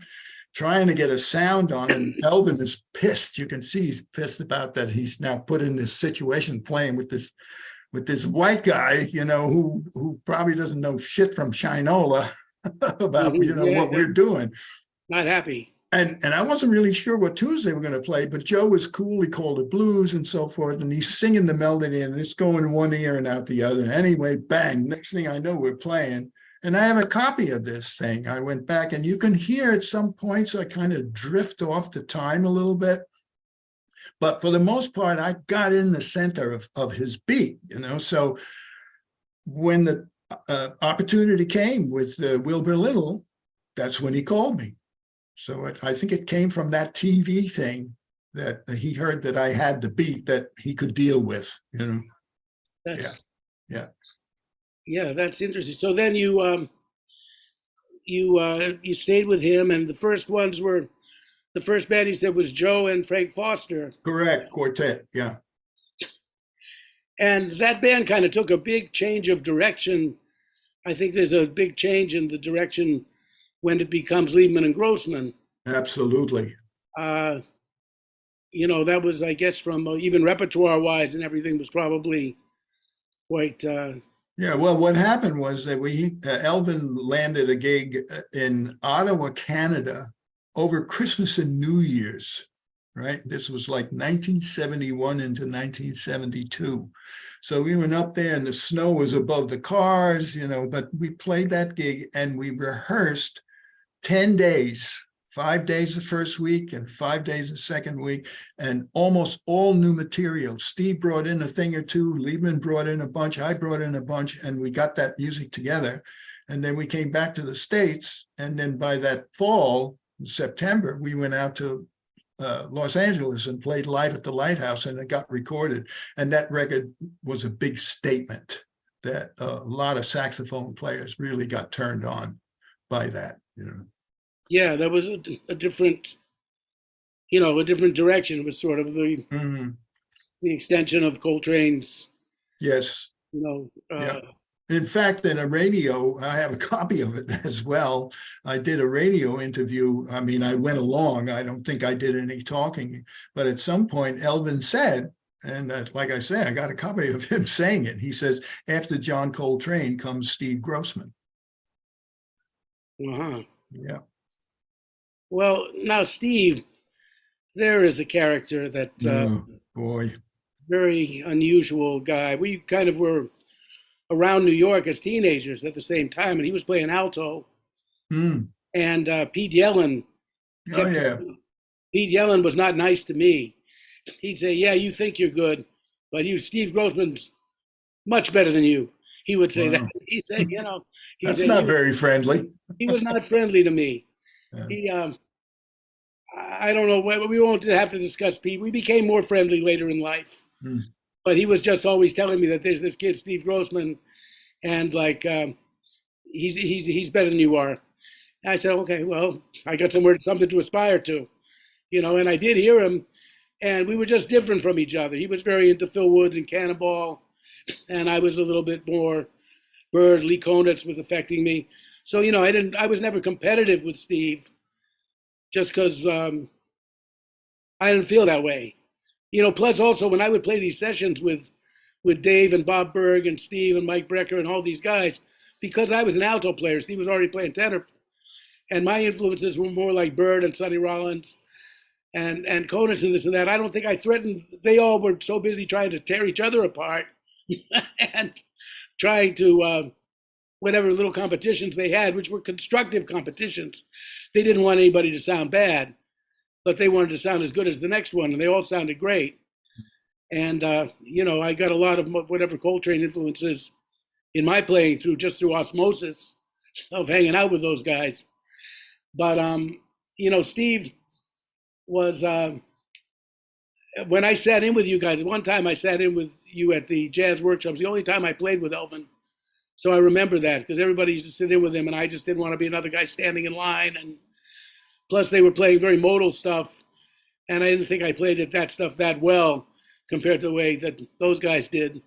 trying to get a sound on, and Elvin is pissed. You can see he's pissed about that. He's now put in this situation playing with this white guy, who probably doesn't know shit from Shinola about, what we're doing. Not happy. And I wasn't really sure what tunes they were going to play, but Joe was cool. He called it blues and so forth. And he's singing the melody, and it's going one ear and out the other. Anyway, bang, next thing I know, we're playing. And I have a copy of this thing. I went back, and you can hear at some points I kind of drift off the time a little bit. But for the most part, I got in the center of his beat, So when the opportunity came with Wilbur Little, that's when he called me. So I think it came from that TV thing that he heard that I had the beat that he could deal with, Yeah. Yeah, that's interesting. So then you stayed with him, and the first band you said was Joe and Frank Foster. Correct, quartet, yeah. And that band kind of took a big change of direction. I think there's a big change in the direction when it becomes Liebman and Grossman. Absolutely. That was, I guess, from even repertoire-wise and everything was probably quite. Yeah, well, what happened was that Elvin landed a gig in Ottawa, Canada, over Christmas and New Year's, right? This was like 1971 into 1972. So we went up there, and the snow was above the cars, but we played that gig, and we rehearsed 10 days, 5 days the first week and 5 days the second week, and almost all new material. Steve brought in a thing or two, Liebman brought in a bunch, I brought in a bunch, and we got that music together. And then we came back to the States, and then by that fall, in September, we went out to Los Angeles and played live at the Lighthouse, and it got recorded. And that record was a big statement. that a lot of saxophone players really got turned on by that, you know. Yeah, that was a different, a different direction. It was sort of Mhm. the extension of Coltrane's, Yes. you know, Yeah. uh, In fact, in a radio, I have a copy of it as well. I did a radio interview. I mean, I went along. I don't think I did any talking, but at some point, Elvin said, and like I say, I got a copy of him saying it. He says, after John Coltrane comes Steve Grossman. uh-huh. Yeah. Well, now Steve, there is a character that Oh, boy. very unusual guy. We kind of were around New York as teenagers at the same time, and he was playing alto. Mm. And Pete Yellen Oh, kept. yeah. Pete Yellen was not nice to me. He'd say, "Yeah, you think you're good, but Steve Grossman's much better than you." He would say that. Wow. He'd say, he That's said not very friendly. he was not friendly to me. Yeah. He, I don't know. We won't have to discuss Pete. We became more friendly later in life, Mm. but he was just always telling me that there's this kid, Steve Grossman, and like he's better than you are. And I said, okay, well, I got something to aspire to, And I did hear him, and we were just different from each other. He was very into Phil Woods and Cannonball, and I was a little bit more Bird. Lee Konitz was affecting me. So I was never competitive with Steve, just because I didn't feel that way. Plus also when I would play these sessions with Dave and Bob Berg and Steve and Mike Brecker and all these guys, because I was an alto player, Steve was already playing tenor, and my influences were more like Bird and Sonny Rollins and Konitz and this and that. I don't think I threatened. They all were so busy trying to tear each other apart and trying to whatever little competitions they had, which were constructive competitions. They didn't want anybody to sound bad, but they wanted to sound as good as the next one, and they all sounded great. And I got a lot of whatever Coltrane influences in my playing through osmosis of hanging out with those guys. But Steve was when I sat in with you guys. One time I sat in with you at the jazz workshops. The only time I played with Elvin, so I remember that because everybody used to sit in with him, and I just didn't want to be another guy standing in line. And plus, they were playing very modal stuff, and I didn't think I played that stuff that well compared to the way that those guys did.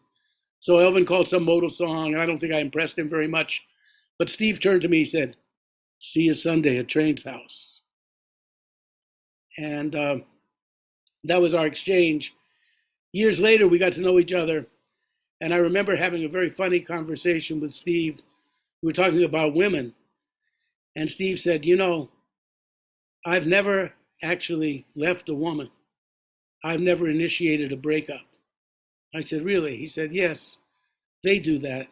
So Elvin called some modal song, and I don't think I impressed him very much. But Steve turned to me, and said, "See you Sunday at Train's house." And that was our exchange. Years later, we got to know each other, and I remember having a very funny conversation with Steve. We were talking about women, and Steve said, I've never actually left a woman. I've never initiated a breakup. I said, really? He said, yes, they do that,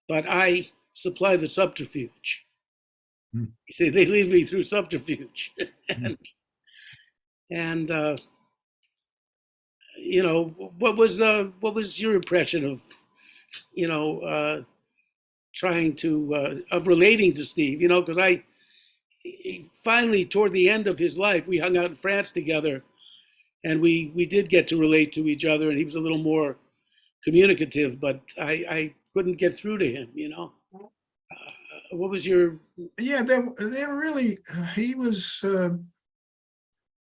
but I supply the subterfuge. Mm. He said, they lead me through subterfuge. Mm. and what was your impression of, trying to, of relating to Steve, because finally, toward the end of his life, we hung out in France together, and we did get to relate to each other, and he was a little more communicative, but I couldn't get through to him, what was your... Yeah, they're really, he was,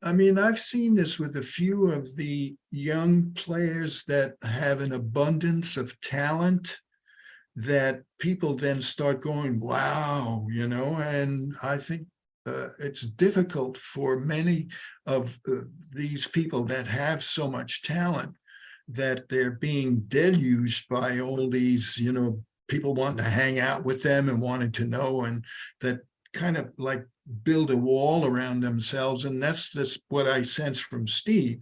I mean, I've seen this with a few of the young players that have an abundance of talent that people then start going, wow, and I think it's difficult for many of these people that have so much talent that they're being deluged by all these, people wanting to hang out with them and wanting to know, and that kind of like build a wall around themselves. And that's what I sense from Steve.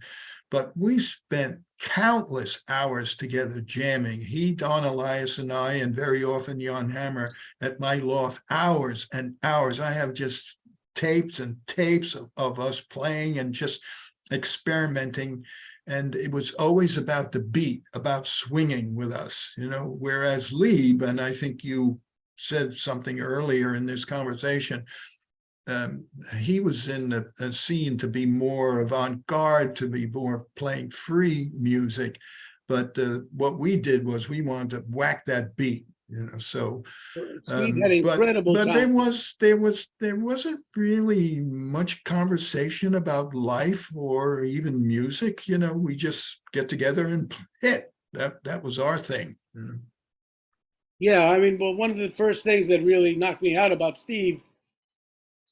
But we spent countless hours together jamming. He, Don Elias, and I, and very often Jan Hammer at my loft, hours and hours. I have just tapes and tapes of us playing and just experimenting. And it was always about the beat, about swinging with us, whereas Lieb, and I think you said something earlier in this conversation, he was in a scene to be more avant-garde, to be more playing free music. but what we did was we wanted to whack that beat, so Steve had incredible but talent. there wasn't really much conversation about life or even music. We just get together and hit. That was our thing. Yeah, I mean, well, one of the first things that really knocked me out about Steve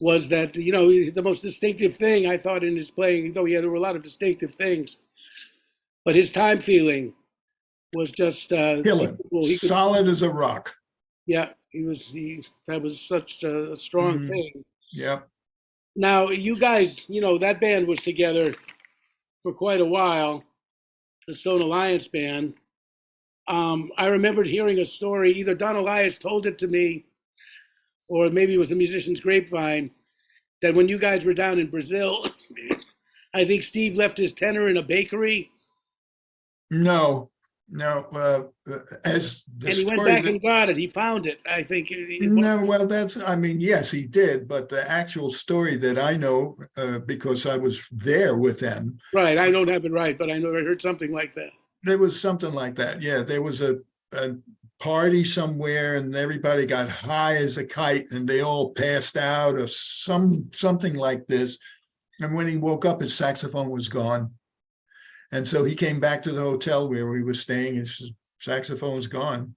was that, the most distinctive thing I thought in his playing, though there were a lot of distinctive things, but his time feeling was just Killing, he could, solid as a rock. yeah, that was such a strong thing. Yeah. Now, you guys, that band was together for quite a while, the Stone Alliance band. I remembered hearing a story, either Don Elias told it to me, or maybe it was the musician's grapevine, that when you guys were down in Brazil, I think Steve left his tenor in a bakery. No, as the And he went story back that, and got it. He found it. I think. no, well, yes, he did, but the actual story that I know, because I was there with them. Right. I don't have it right, but I know I heard something like that. There was something like that. Yeah, there was a party somewhere and everybody got high as a kite and they all passed out or something like this. And when he woke up, his saxophone was gone. And so he came back to the hotel where we were staying. His saxophone's gone.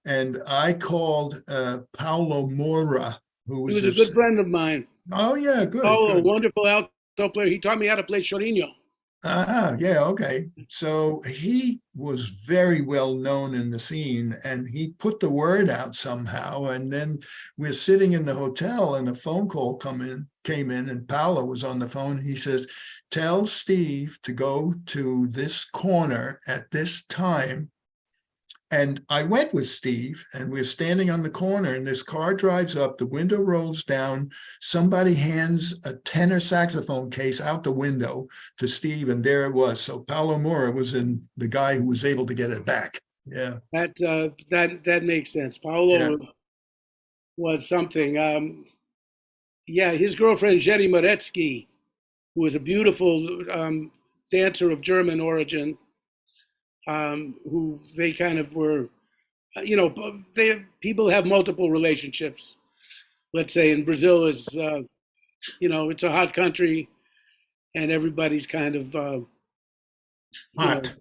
And I called Paulo Moura, who He was was a good friend of mine. Oh, yeah, good. Oh, a Good. wonderful alto player. He taught me how to play chorinho. Yeah, okay. So he was very well known in the scene and he put the word out somehow. And then we're sitting in the hotel and a phone call came in and Paolo was on the phone. He says, tell Steve to go to this corner at this time. And I went with Steve and we're standing on the corner and this car drives up, the window rolls down, somebody hands a tenor saxophone case out the window to Steve and there it was. So Paulo Moura was the guy who was able to get it back. Yeah. That makes sense. Paolo was something. Yeah, his girlfriend, Jenny Moretsky, who was a beautiful dancer of German origin, who they kind of were, people have multiple relationships. Let's say in Brazil is, it's a hot country, and everybody's kind of, Hot.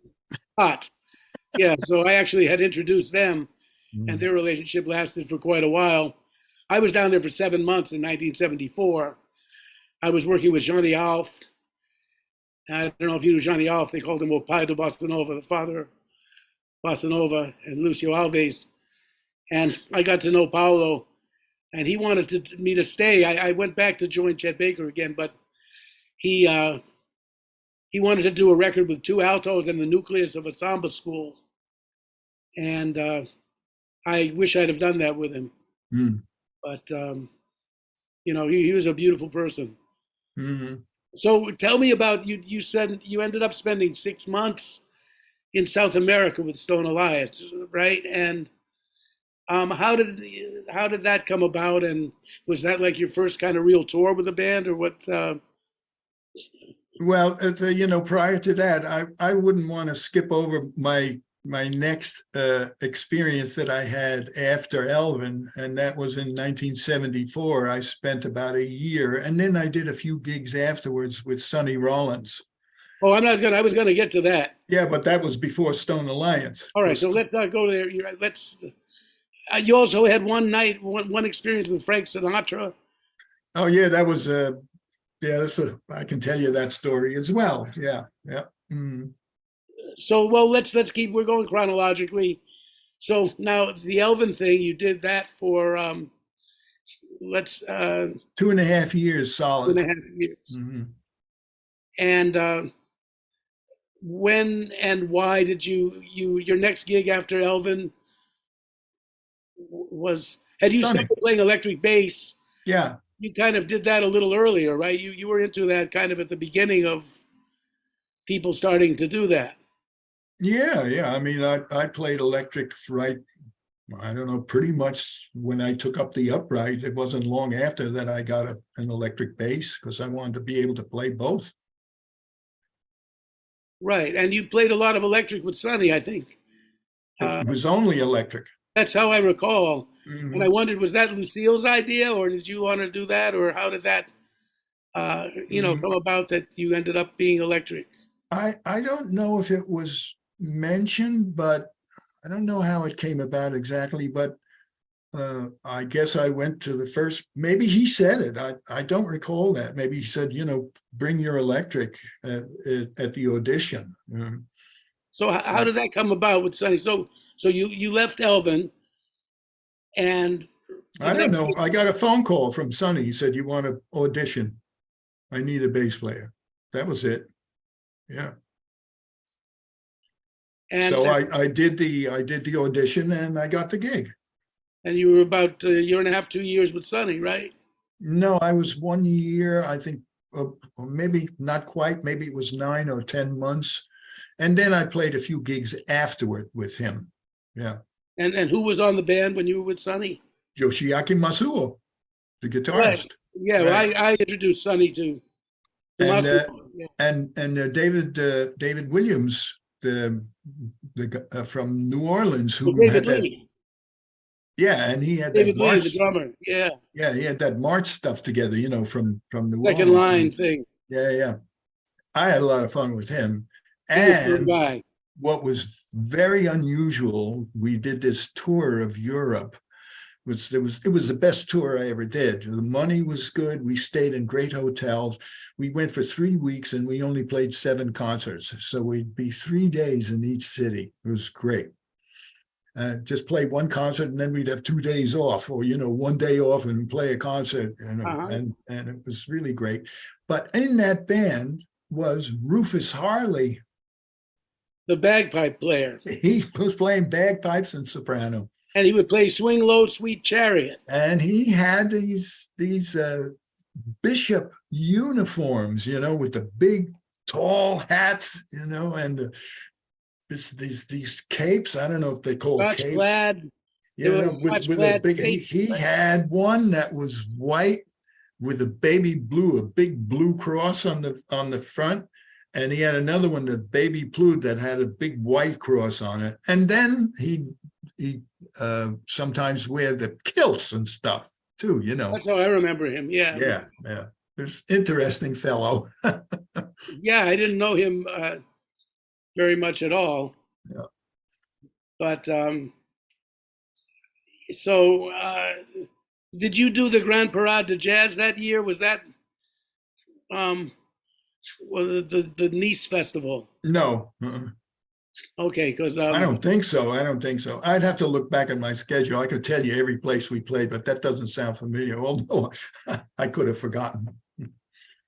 hot. Yeah. So I actually had introduced them, and their relationship lasted for quite a while. I was down there for 7 months in 1974. I was working with Johnny Alf. I don't know if you knew Johnny Alf. They called him O Pai do Bossa Nova, the father of Bossa Nova, and Lucio Alves. And I got to know Paulo, and he wanted me to stay. I went back to join Chet Baker again, but he wanted to do a record with 2 altos and the nucleus of a samba school. And I wish I'd have done that with him. But, he was a beautiful person. Mm-hmm. So tell me about you. You said you ended up spending 6 months in South America with Stone Alliance, right? And how did that come about? And was that like your first kind of real tour with the band, or what? Well, prior to that, I wouldn't want to skip over my next experience that I had after Elvin, and that was in 1974. I spent about a year, and then I did a few gigs afterwards with Sonny Rollins. Oh, I was gonna get to that. Yeah, but that was before Stone Alliance. All right, so let's not go there. You also had one experience with Frank Sinatra. Oh yeah, that was I can tell you that story as well. Yeah. Mm. So, well, let's keep. We're going chronologically. So now the Elvin thing, you did that for 2.5 years solid. 2.5 years. Mm-hmm. And when and why did your next gig after Elvin had you Sonny. started playing electric bass? Yeah. You kind of did that a little earlier, right? You were into that kind of at the beginning of people starting to do that. Yeah. I mean, I played electric right, I don't know, pretty much when I took up the upright. It wasn't long after that I got an electric bass because I wanted to be able to play both. Right. And you played a lot of electric with Sonny, I think. It was only electric. That's how I recall. And I Mhm. wondered, was that Lucille's idea, or did you want to do that, or how did that, Mm, come about that you ended up being electric? I don't know if it was mentioned, but I don't know how it came about exactly, but I guess I went to the first, maybe he said it. I don't recall that. Maybe he said, bring your electric at the audition. So how Uh, did that come about with Sonny? So you left Elvin, and the I don't next know. I got a phone call from Sonny. He said, you want to audition? I need a bass player. That was it. Yeah. and So I did the audition and I got the gig. and you were about a year and a half, 2 years with Sonny, right? No, I was 1 year, I think, or maybe not quite, maybe it was 9 or 10 months. And then I played a few gigs afterward with him. Yeah. And who was on the band when you were with Sonny? Yoshiaki Masuo, the Right. guitarist. Yeah. Well, Right. I introduced Sonny to And Masuo. Yeah. David Williams, from New Orleans, Well, who David had that, Lee. yeah, and he had that David Lee, the march, drummer. Yeah. yeah, he had that march stuff together, from New Second Orleans. line thing. Yeah, yeah. I had a lot of fun with him. He was a good And guy. what was very unusual, we did this tour of Europe. It was the best tour I ever did. The money was good. We stayed in great hotels. We went for 3 weeks and we only played 7 concerts. So we'd be 3 days in each city. It was great. Just play one concert and then we'd have 2 days off, or one day off and play a concert, Uh-huh. and it was really great. But in that band was Rufus Harley. The bagpipe player. He was playing bagpipes and soprano, And he would play Swing Low, Sweet Chariot. and he had these bishop uniforms, with the big tall hats, and these capes. I don't know if they call Scotch capes. plaid. They Yeah, were no, with Scotch with a plaid big. He, cape. he had one that was white with a big blue cross on the front, and he had another one, the baby blue, that had a big white cross on it. And then he sometimes wear the kilts and stuff too. That's how I remember him. Yeah. Yeah, yeah. There's interesting fellow. Yeah, I didn't know him very much at all. Yeah. But so did you do the Grand Parade de Jazz that year? Was that um, well, the Nice Festival? No, Okay, because I don't think so. I don't think so. I'd have to look back at my schedule. I could tell you every place we played, but that doesn't sound familiar, although I could have forgotten.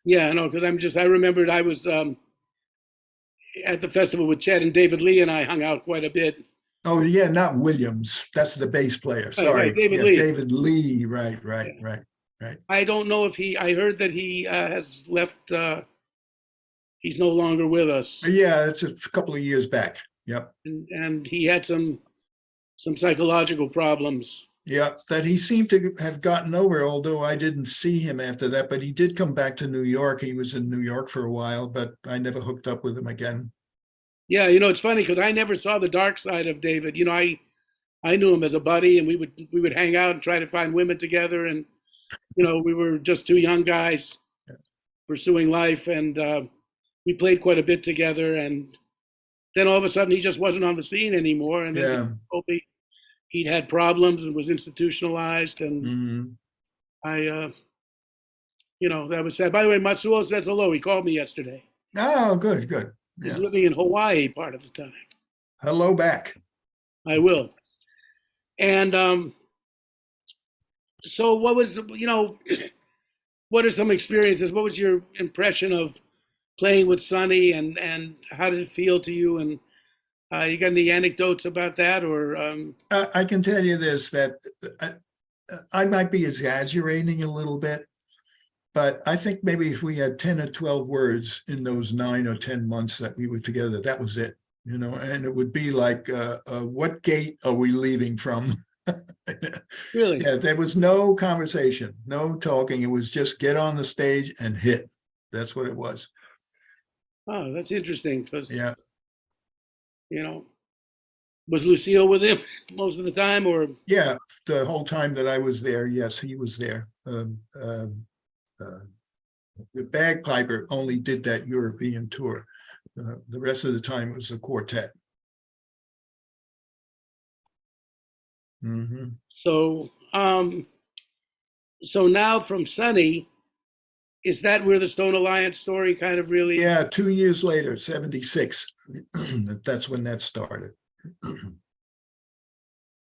yeah, I know because I remembered I was at the festival with Chet and David Lee, and I hung out quite a bit. Oh, yeah, not Williams. That's the bass player. Right, Sorry. David Yeah, Lee. David Lee. Right, right, Yeah. right, right. I don't know if I heard that he has left. He's no longer with us, Yeah, it's a couple of years back. Yep. and he had some psychological problems. Yeah, that he seemed to have gotten over, although I didn't see him after that. But he did come back to New York. He was in New York for a while, but I never hooked up with him again. Yeah, it's funny because I never saw the dark side of David. I knew him as a buddy, and we would hang out and try to find women together, and we were just two young guys pursuing life, and we played quite a bit together. And then all of a sudden, he just wasn't on the scene anymore, and then Yeah. he told me he'd had problems and was institutionalized, and Mhm. I, that was sad. By the way, Matsuo says hello. He called me yesterday. Oh, good, good. He's Yeah. living in Hawaii part of the time. Hello back. I will. And so what was, what are some experiences? What was your impression of playing with Sonny, and how did it feel to you? And you got any anecdotes about that, or I can tell you this, that I might be exaggerating a little bit, but I think maybe if we had 10 or 12 words in those 9 or 10 months that we were together, that was it, and it would be like, what gate are we leaving from? really? Yeah, there was no conversation, no talking. It was just get on the stage and hit. That's what it was. Oh, that's interesting because, Yeah. you know, was Lucille with him most of the time, or? Yeah, the whole time that I was there, yes, he was there. Uh, the bagpiper only did that European tour. The rest of the time it was a quartet. Mhm. So, so now from Sunny, is that where the Stone Alliance story kind of really? Yeah, 2 years later, 76, that's when that started.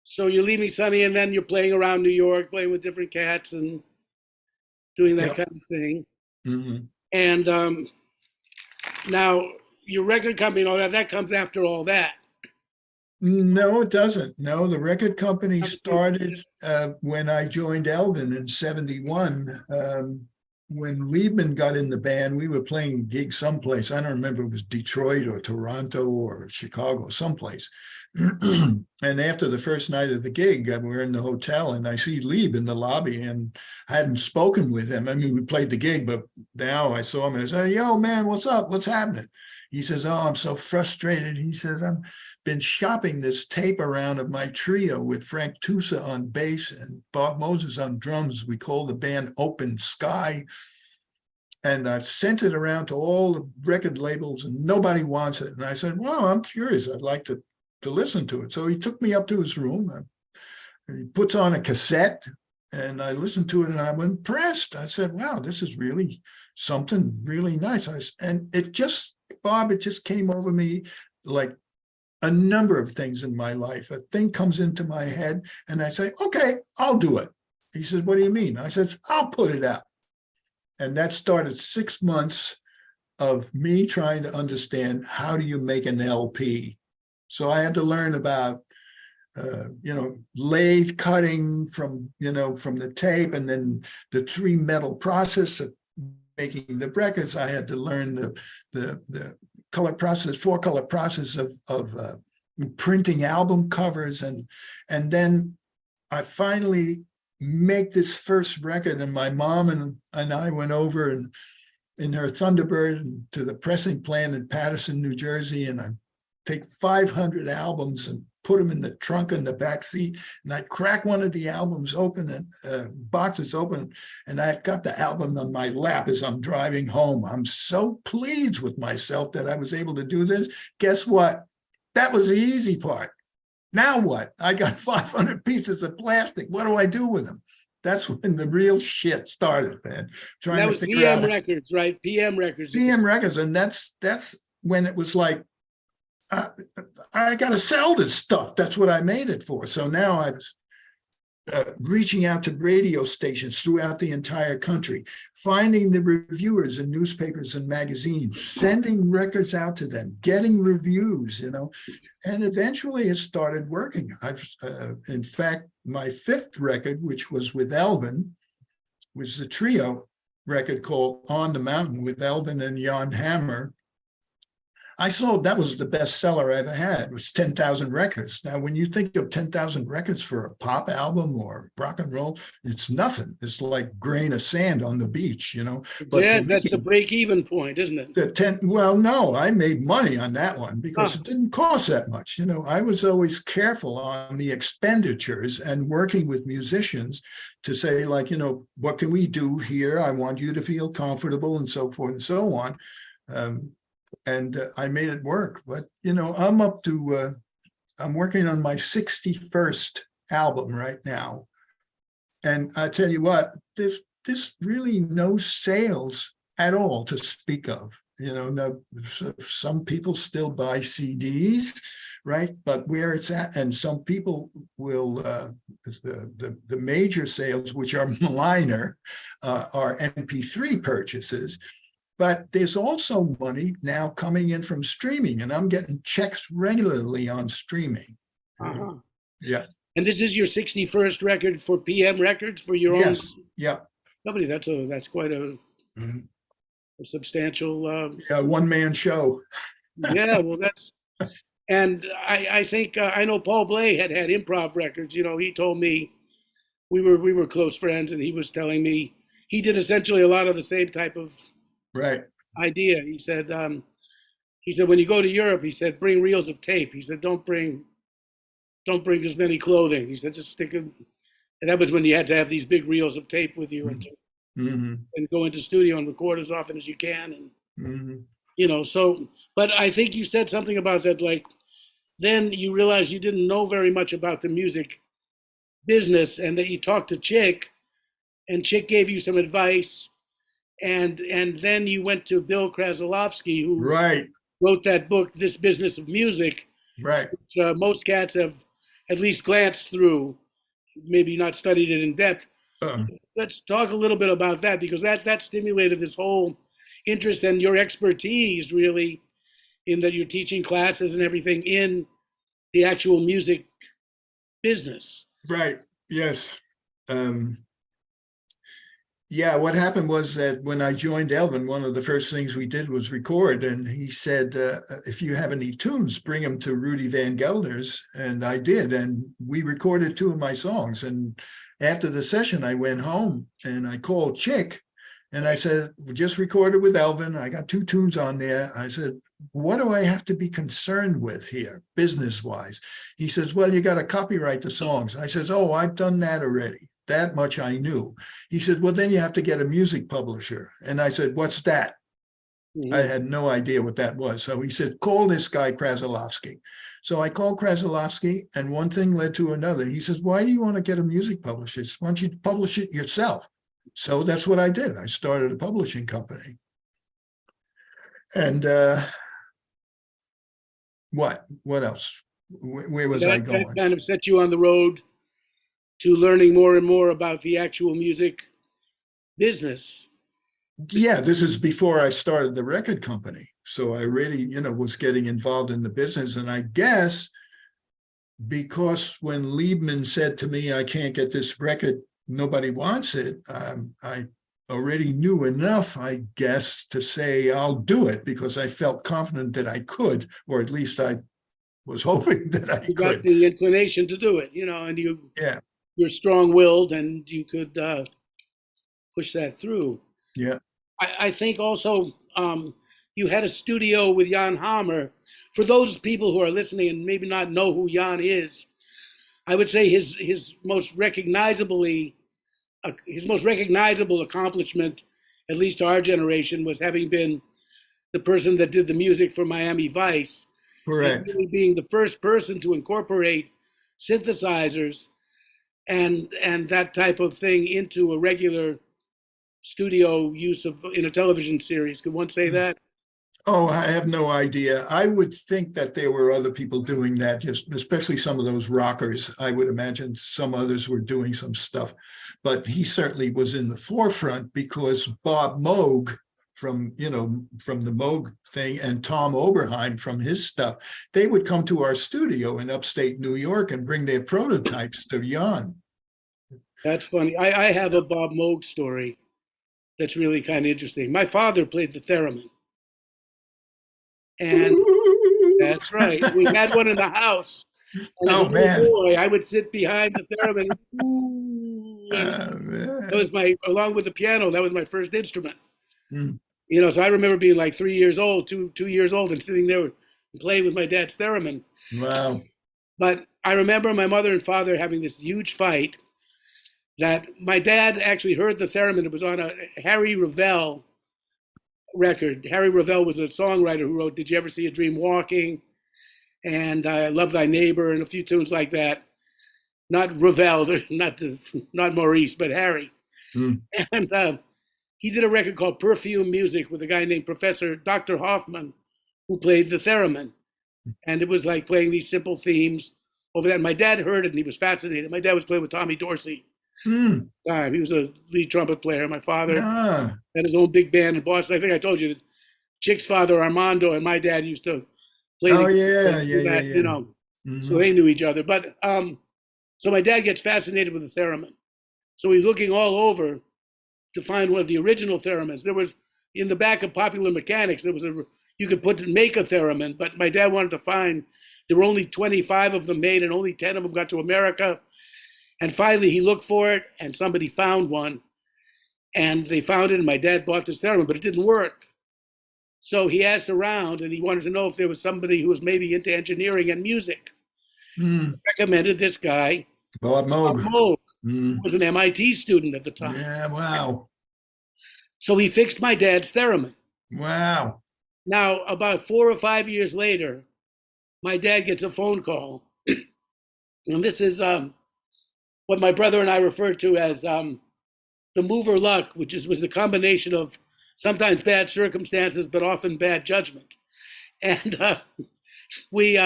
So you're leaving Sunny, and then you're playing around New York, playing with different cats and doing that Yeah. kind of thing. Mhm. And now your record company and all that, that comes after all that. No, it doesn't. No, the record company started when I joined Elvin in 71. When Liebman got in the band, we were playing gigs someplace. I don't remember if it was Detroit or Toronto or Chicago, someplace. And after the first night of the gig, we were in the hotel and I see Lieb in the lobby and I hadn't spoken with him. I mean, we played the gig, but now I saw him and I said, yo, man, what's up? What's happening? He says, oh, I'm so frustrated. He says, I'm been shopping this tape around of my trio with Frank Tusa on bass and Bob Moses on drums. We call the band Open Sky. And I've sent it around to all the record labels and nobody wants it. And I said, well, I'm curious. I'd like to listen to it. So he took me up to his room and he puts on a cassette and I listened to it and I'm impressed. I said, wow, this is really something really nice. And it just, Bob, it just came over me like a number of things in my life. A thing comes into my head and I say, okay, I'll do it. He says, what do you mean? I said, I'll put it out. And that started 6 months of me trying to understand how do you make an LP. So I had to learn about, lathe cutting from the tape and then the 3 metal process of making the records. I had to learn the color process, 4-color process of printing album covers, and then I finally make this first record. And my mom and I went over and in her Thunderbird to the pressing plant in Paterson, New Jersey, and I take 500 albums and put them in the trunk in the back seat, and I crack one of the albums open and boxes open, and I've got the album on my lap as I'm driving home. I'm so pleased with myself that I was able to do this. Guess what? That was the easy part. Now what? I got 500 pieces of plastic. What do I do with them? That's when the real shit started, man. Trying That to was figure PM out Records, right? PM Records. PM Records, and that's when it was like, I got to sell this stuff. That's what I made it for. So now I was reaching out to radio stations throughout the entire country, finding the reviewers in newspapers and magazines, sending records out to them, getting reviews, and eventually it started working. In fact, my 5th record, which was with Elvin, was a trio record called On the Mountain with Elvin and Jan Hammer. I sold, that was the best seller I ever had. It was 10,000 records. Now, when you think of 10,000 records for a pop album or rock and roll, it's nothing. It's like grain of sand on the beach, But Yeah, for that's me, the break-even point, isn't it? well, no, I made money on that one because Huh. it didn't cost that much. I was always careful on the expenditures and working with musicians to say, like, what can we do here? I want you to feel comfortable and so forth and so on. And I made it work. But, I'm up to, I'm working on my 61st album right now. And I tell you what, there's really no sales at all to speak of. No, some people still buy CDs, right? But where it's at, and some people will, the major sales, which are minor, are MP3 purchases. But there's also money now coming in from streaming, and I'm getting checks regularly on streaming. Uh-huh. Yeah. And this is your 61st record for PM Records for your own Yes. Yeah. company. That's quite a Mhm. substantial. Yeah. One-man show. Yeah, well, and I think I know Paul Bley had Improv Records. He told me we were close friends, and he was telling me he did essentially a lot of the same type of Right. idea. He said he said, when you go to Europe, he said, bring reels of tape. He said, don't bring as many clothing. He said, just stick them. And that was when you had to have these big reels of tape with you Mm-hmm. and go into studio and record as often as you can. And, Mm-hmm. so, but I think you said something about that, like, then you realized you didn't know very much about the music business and that you talked to Chick and Chick gave you some advice. And then you went to Bill Krasilovsky, who Right. wrote that book, This Business of Music, Right. which most cats have at least glanced through, maybe not studied it in depth. Let's talk a little bit about that, because that stimulated this whole interest and your expertise, really, in that you're teaching classes and everything in the actual music business. Right. Yes. Yeah, what happened was that when I joined Elvin, one of the first things we did was record. And he said, if you have any tunes, bring them to Rudy Van Gelder's. And I did. And we recorded 2 of my songs. And after the session, I went home and I called Chick. And I said, we just recorded with Elvin. I got 2 tunes on there. I said, what do I have to be concerned with here, business-wise? He says, well, you got to copyright the songs. I says, oh, I've done that already. That much I knew. He said, well, then you have to get a music publisher. And I said, what's that? Mm-hmm. I had no idea what that was. So he said, call this guy Krasilovsky. So I called Krasilovsky, and one thing led to another. He says, why do you want to get a music publisher? Why don't you publish it yourself? So that's what I did. I started a publishing company. And what else? Where was I going? That kind of set you on the road to learning more and more about the actual music business. Yeah, this is before I started the record company. So I really, was getting involved in the business. And I guess because when Liebman said to me, I can't get this record, nobody wants it, I already knew enough, I guess, to say I'll do it, because I felt confident that I could, or at least I was hoping that I could. You got the inclination to do it, and you're strong-willed and you could push that through. Yeah. I think also you had a studio with Jan Hammer. For those people who are listening and maybe not know who Jan is, I would say his most recognizable accomplishment, at least to our generation, was having been the person that did the music for Miami Vice. Correct. And really being the first person to incorporate synthesizers and that type of thing into a regular studio use in a television series. Could one say that? Oh, I have no idea. I would think that there were other people doing that, especially some of those rockers. I would imagine some others were doing some stuff, but he certainly was in the forefront, because Bob Moog from the Moog thing and Tom Oberheim from his stuff, they would come to our studio in upstate New York and bring their prototypes to Jan. That's funny. I have a Bob Moog story that's really kind of interesting. My father played the theremin. And that's right. We had one in the house. And as a little boy, I would sit behind the theremin. That was along with the piano, that was my first instrument. So I remember being like 3 years old, two years old, and sitting there and playing with my dad's theremin. Wow. But I remember my mother and father having this huge fight that my dad actually heard the theremin. It was on a Harry Revel record. Harry Revel was a songwriter who wrote Did You Ever See a Dream Walking? And I Love Thy Neighbor and a few tunes like that. Not Revel, not Maurice, but Harry. And he did a record called Perfume Music with a guy named Professor Dr. Hoffman, who played the theremin. And it was like playing these simple themes over that. And my dad heard it and he was fascinated. My dad was playing with Tommy Dorsey. He was a lead trumpet player. My father had his own big band in Boston. I think I told you that Chick's father, Armando, and my dad used to play. So they knew each other. But so my dad gets fascinated with the theremin. So he's looking all over to find one of the original theremins. There was, in the back of Popular Mechanics, you could make a theremin, but my dad wanted to find, there were only 25 of them made and only 10 of them got to America. And finally he looked for it and somebody found one, and they found it and my dad bought this theremin, but it didn't work. So he asked around and he wanted to know if there was somebody who was maybe into engineering and music. Mm. Recommended this guy, Bob Bob Moog. Moog, who Mm. was an MIT student at the time. Yeah, wow. So he fixed my dad's theremin. Wow. Now, about 4 or 5 years later, my dad gets a phone call. And this is what my brother and I refer to as the mover luck, which was the combination of sometimes bad circumstances, but often bad judgment. And we,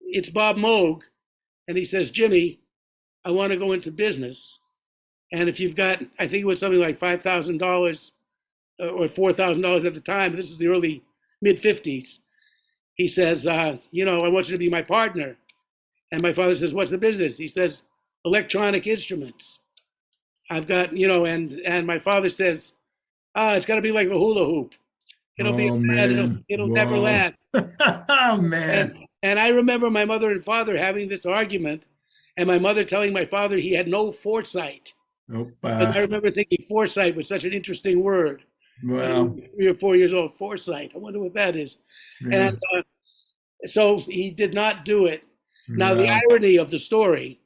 it's Bob Moog, and he says, Jimmy, I want to go into business. And if you've got, I think it was something like $5,000 or $4,000 at the time, this is the early mid 50s. He says, I want you to be my partner. And my father says, what's the business? He says, electronic instruments. I've got, and my father says, it's got to be like the hula hoop. It'll be Oh bad. man. It'll never Whoa. last. Oh man. And I remember my mother and father having this argument, and my mother telling my father he had no foresight. Because I remember thinking foresight was such an interesting word. Wow. 3 or 4 years old, foresight. I wonder what that is. Yeah. And so he did not do it. Now, the Wow. irony of the story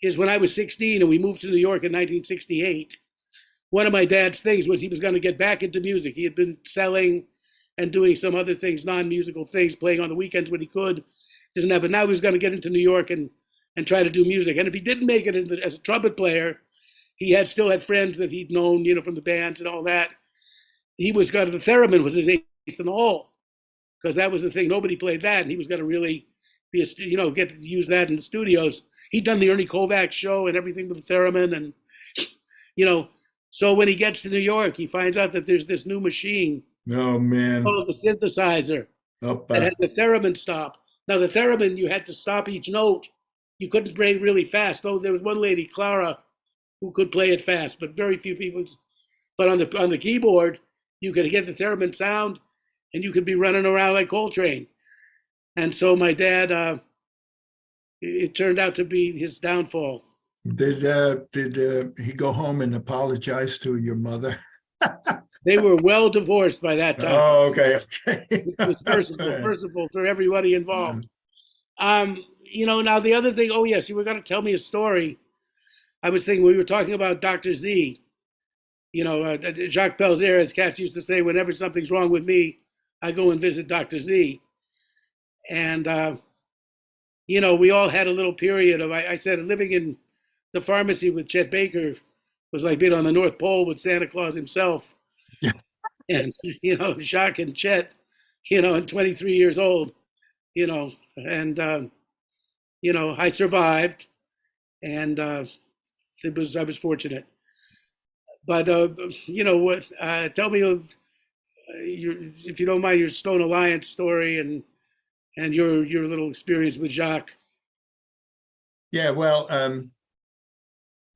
is when I was 16 and we moved to New York in 1968, one of my dad's things was he was going to get back into music. He had been selling and doing some other things, non-musical things, playing on the weekends when he could. Doesn't happen. Now he was going to get into New York and try to do music. And if he didn't make it as a trumpet player, he still had friends that he'd known, from the bands and all that. He was going to, the theremin was his ace in the hole, because that was the thing. Nobody played that, and he was going to really be get to use that in the studios. He'd done the Ernie Kovacs show and everything with the theremin, and so when he gets to New York, he finds out that there's this new machine Oh man. called the synthesizer that had the theremin stop. Now the theremin, you had to stop each note. You couldn't play really fast. Though there was one lady, Clara, who could play it fast, but very few people. But on the keyboard, you could get the theremin sound, and you could be running around like Coltrane. And so my dad, it turned out to be his downfall. Did he go home and apologize to your mother? They were well divorced by that time. Oh, okay. It was merciful for everybody involved. Now the other thing, oh yes, you were going to tell me a story. I was thinking we were talking about Dr. Z. Jacques Pelzer, as cats used to say, whenever something's wrong with me, I go and visit Dr. Z. And, we all had a little period of, I said, living in the pharmacy with Chet Baker was like being on the North Pole with Santa Claus himself. Yeah. And, Jacques and Chet, and 23 years old, and, I survived, and I was fortunate. But, what, tell me if you don't mind, your Stone Alliance story and your little experience with Jacques. Yeah, well,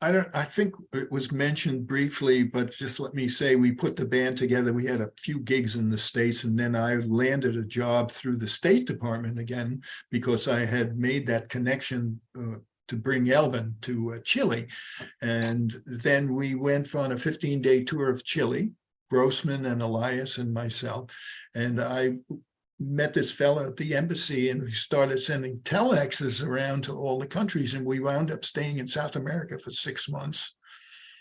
I think it was mentioned briefly, but just let me say, we put the band together. We had a few gigs in the States, and then I landed a job through the State Department again, because I had made that connection to bring Elvin to Chile. And then we went on a 15-day tour of Chile, Grossman and Elias and myself. And I met this fella at the embassy, and we started sending telexes around to all the countries, and we wound up staying in South America for 6 months.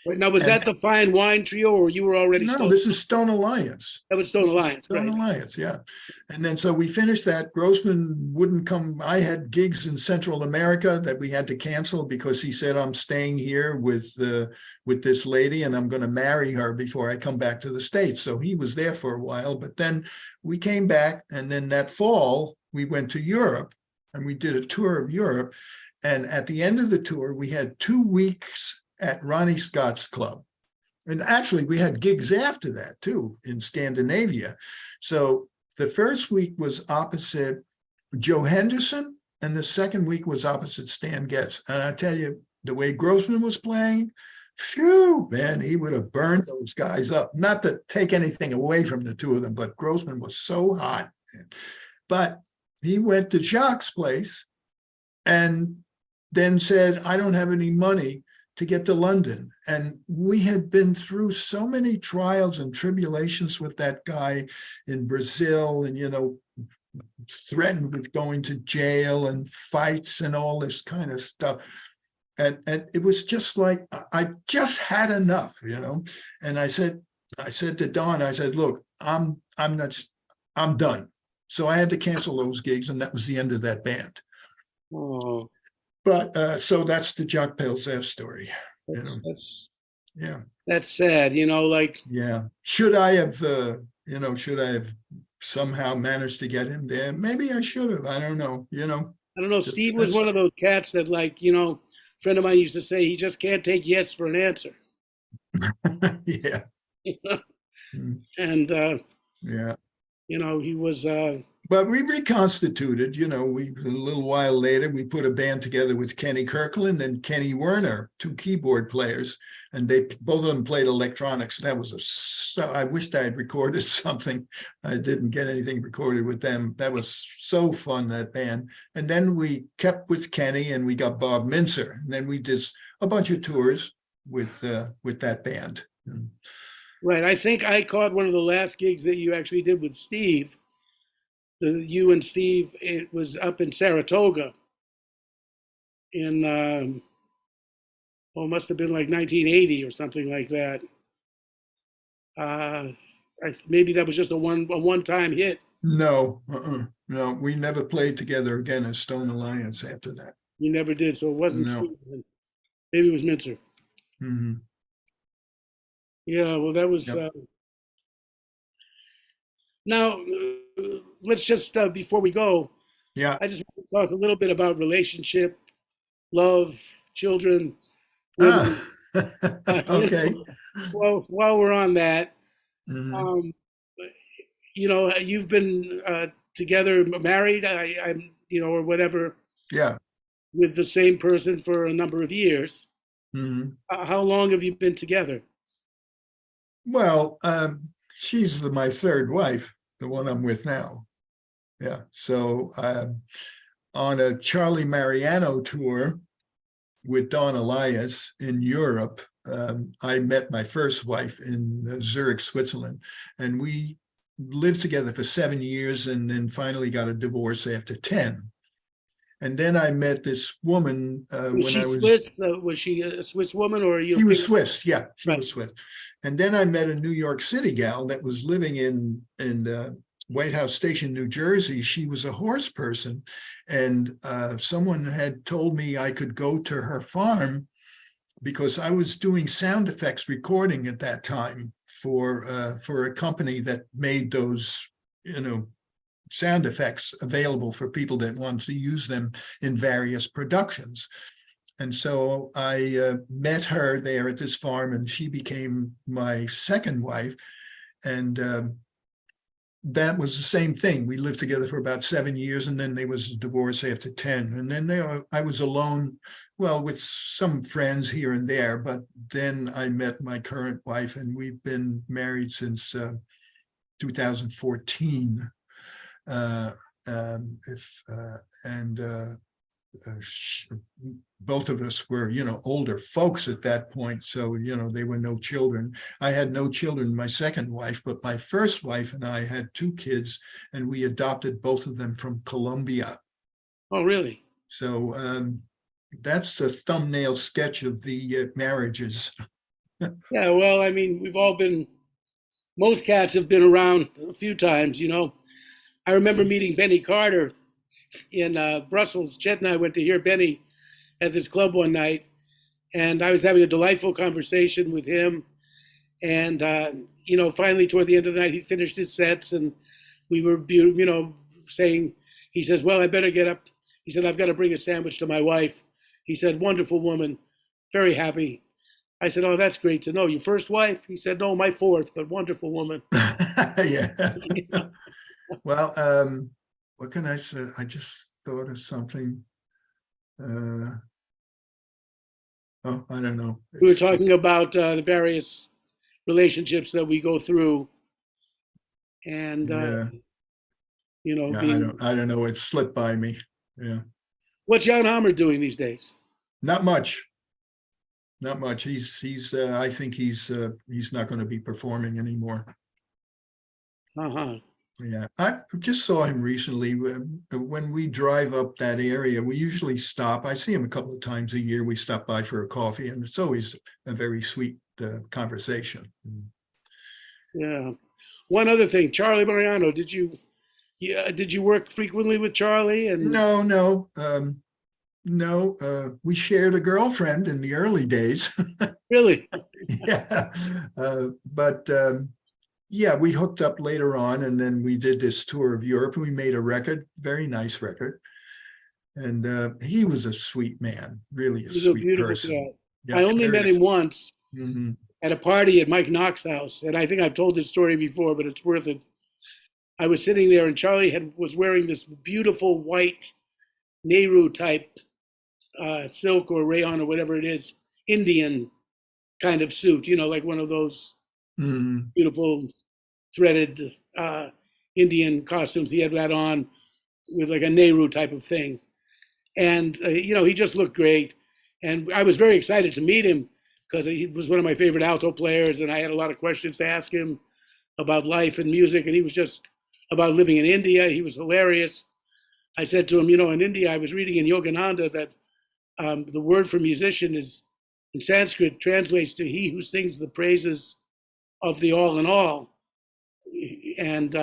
Wait, now, was that the Fine Wine Trio, or you were already? No, this is Stone Alliance. That was Stone Alliance. Stone Alliance, yeah. And then so we finished that. Grossman wouldn't come. I had gigs in Central America that we had to cancel because he said, I'm staying here with this lady, and I'm going to marry her before I come back to the States. So he was there for a while, but then we came back, and then that fall we went to Europe, and we did a tour of Europe. And at the end of the tour, we had 2 weeks at Ronnie Scott's club. And actually, we had gigs after that, too, in Scandinavia. So the first week was opposite Joe Henderson, and the second week was opposite Stan Getz. And I tell you, the way Grossman was playing, phew, man, he would have burned those guys up. Not to take anything away from the two of them, but Grossman was so hot. But he went to Jacques' place and then said, I don't have any money to get to London. And we had been through so many trials and tribulations with that guy in Brazil, and, threatened with going to jail and fights and all this kind of stuff. And it was just like, I just had enough, And I said to Don, I said, look, I'm done. So I had to cancel those gigs, and that was the end of that band. Oh, But so that's the Jacques Pelzet story. that's Yeah. that's sad. Like, Yeah. Should I have somehow managed to get him there? Maybe I should have. I don't know. I don't know. Steve was one of those cats that, like, a friend of mine used to say, he just can't take yes for an answer. Yeah. And Yeah. he was. But we reconstituted, we a little while later, we put a band together with Kenny Kirkland and Kenny Werner, two keyboard players, and they both of them played electronics. That was I wished I had recorded something. I didn't get anything recorded with them. That was so fun, that band. And then we kept with Kenny, and we got Bob Mincer. And then we did a bunch of tours with that band. Right. I think I caught one of the last gigs that you actually did with Steve. You and Steve, it was up in Saratoga in, it must have been like 1980 or something like that. Maybe that was just a one-time hit. No, no, we never played together again as Stone Alliance after that. You never did, so it wasn't No. Steve. Maybe it was Mincer. Mm-hmm. Yeah, well, that was. Yep. Now, let's just, before we go, Yeah. I just want to talk a little bit about relationship, love, children, women. Okay. Well, while we're on that, Mm-hmm. you've been together, married, or whatever, Yeah. with the same person for a number of years. Mm-hmm. How long have you been together? Well, she's my third wife, the one I'm with now. Yeah. So on a Charlie Mariano tour with Don Elias in Europe, I met my first wife in Zurich, Switzerland, and we lived together for 7 years, and then finally got a divorce after 10. And then I met this woman when I was Swiss? Was she a Swiss woman or a European? She was Swiss, yeah, she Right. was Swiss. And then I met a New York City gal that was living in White House Station, New Jersey. She was a horse person, and someone had told me I could go to her farm because I was doing sound effects recording at that time for a company that made those, sound effects available for people that want to use them in various productions. And so I met her there at this farm, and she became my second wife. And that was the same thing. We lived together for about 7 years, and then there was a divorce after 10. And then I was alone, well, with some friends here and there. But then I met my current wife, and we've been married since 2014. Both of us were, older folks at that point. So, there were no children. I had no children, my second wife, but my first wife and I had 2 kids, and we adopted both of them from Colombia. Oh, really? So that's a thumbnail sketch of the marriages. Yeah, well, I mean, most cats have been around a few times, I remember meeting Benny Carter in Brussels. Chet and I went to hear Benny at this club one night, and I was having a delightful conversation with him. And finally, toward the end of the night, he finished his sets, and we were, saying, he says, "Well, I better get up." He said, "I've got to bring a sandwich to my wife." He said, "Wonderful woman, very happy." I said, "Oh, that's great to know. Your first wife?" He said, "No, my fourth, but wonderful woman." Yeah. Well, what can I say? I just thought of something. I don't know. We were talking about the various relationships that we go through, and Yeah. I don't know. It slipped by me. Yeah. What's Jan Hammer doing these days? Not much. not much. I think he's not going to be performing anymore. Uh-huh. Yeah, I just saw him recently. When we drive up that area, we usually stop. I see him a couple of times a year. We stop by for a coffee, and it's always a very sweet conversation. Yeah. One other thing, Charlie Mariano, did you work frequently with Charlie? And No, no, no. We shared a girlfriend in the early days. really? Yeah, but yeah, we hooked up later on, and then we did this tour of Europe. We made a record, very nice record, and he was a sweet man, really a He was a sweet beautiful person. guy. Yeah, I only very. met him once Mhm. at a party at Mike Knox's house, and I think I've told this story before, but it's worth it. I was sitting there, and Charlie was wearing this beautiful white Nehru type silk or rayon or whatever it is, Indian kind of suit, like one of those Mhm. beautiful threaded Indian costumes. He had that on with like a Nehru type of thing. And, he just looked great. And I was very excited to meet him because he was one of my favorite alto players. And I had a lot of questions to ask him about life and music. And he was just about living in India. He was hilarious. I said to him, in India, I was reading in Yogananda that the word for musician is in Sanskrit translates to he who sings the praises of the all in all. And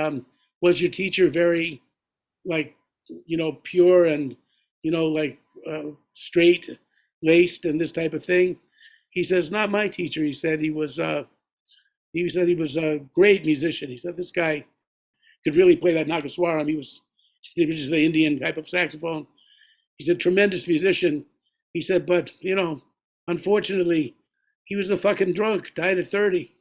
was your teacher very like pure and like straight laced and this type of thing? He says, not my teacher. He said he was a great musician. He said this guy could really play that nagaswaram. He was just the Indian type of saxophone. He's a tremendous musician. He said, but unfortunately, he was a fucking drunk. Died at 30.